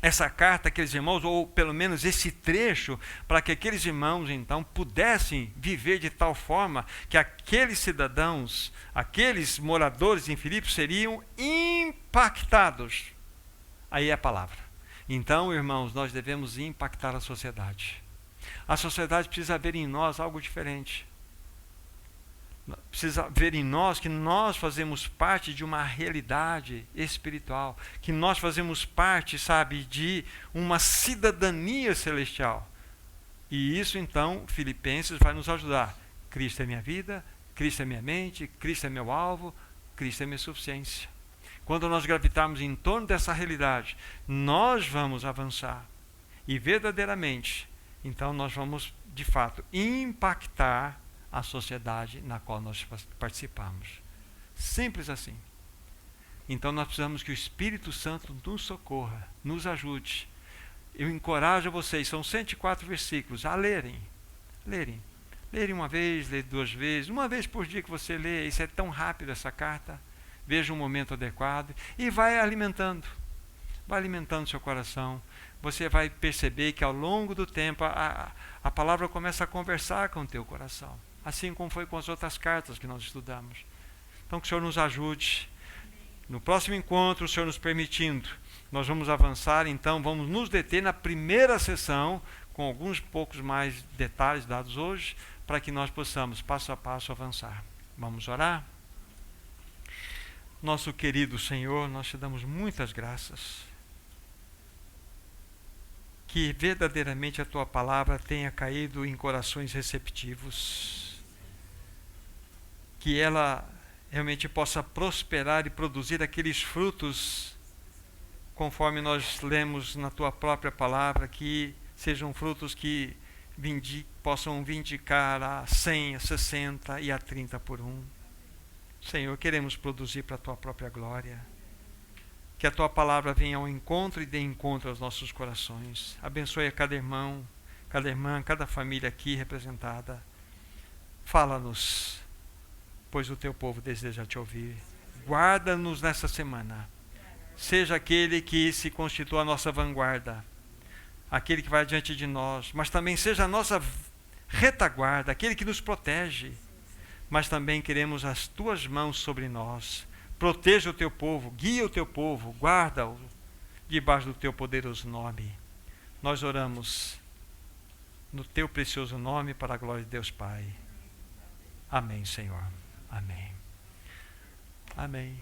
essa carta àqueles irmãos, ou pelo menos esse trecho, para que aqueles irmãos então pudessem viver de tal forma que aqueles cidadãos, aqueles moradores em Filipos seriam impactados. Aí é a palavra. Então, irmãos, nós devemos impactar a sociedade. A sociedade precisa ver em nós algo diferente. Precisa ver em nós que nós fazemos parte de uma realidade espiritual, que nós fazemos parte, sabe, de uma cidadania celestial. E isso, então, Filipenses vai nos ajudar. Cristo é minha vida, Cristo é minha mente, Cristo é meu alvo, Cristo é minha suficiência. Quando nós gravitarmos em torno dessa realidade, nós vamos avançar. E verdadeiramente, então nós vamos, de fato, impactar a sociedade na qual nós participamos. Simples assim. Então nós precisamos que o Espírito Santo nos socorra, nos ajude. Eu encorajo vocês, são 104 versículos, a lerem. Lerem uma vez, lerem duas vezes, uma vez por dia que você lê, isso é tão rápido essa carta. Veja um momento adequado e vai alimentando seu coração. Você vai perceber que ao longo do tempo a palavra começa a conversar com o teu coração. Assim como foi com as outras cartas que nós estudamos. Então que o Senhor nos ajude. No próximo encontro, o Senhor nos permitindo, nós vamos avançar, então vamos nos deter na primeira sessão, com alguns poucos mais detalhes dados hoje, para que nós possamos, passo a passo, avançar. Vamos orar? Nosso querido Senhor, nós te damos muitas graças. Que verdadeiramente a tua palavra tenha caído em corações receptivos. Que ela realmente possa prosperar e produzir aqueles frutos, conforme nós lemos na tua própria palavra, que sejam frutos que possam vindicar a 100, a 60 e a 30 por um. Senhor, queremos produzir para a tua própria glória. Que a tua palavra venha ao encontro e dê encontro aos nossos corações. Abençoe a cada irmão, cada irmã, cada família aqui representada. Fala-nos, pois o teu povo deseja te ouvir. Guarda-nos nessa semana. Seja aquele que se constitua a nossa vanguarda, aquele que vai diante de nós, mas também seja a nossa retaguarda, aquele que nos protege. Mas também queremos as tuas mãos sobre nós. Proteja o teu povo, guia o teu povo, guarda-o debaixo do teu poderoso nome. Nós oramos no teu precioso nome, para a glória de Deus Pai. Amém, Senhor. Amém. Amém.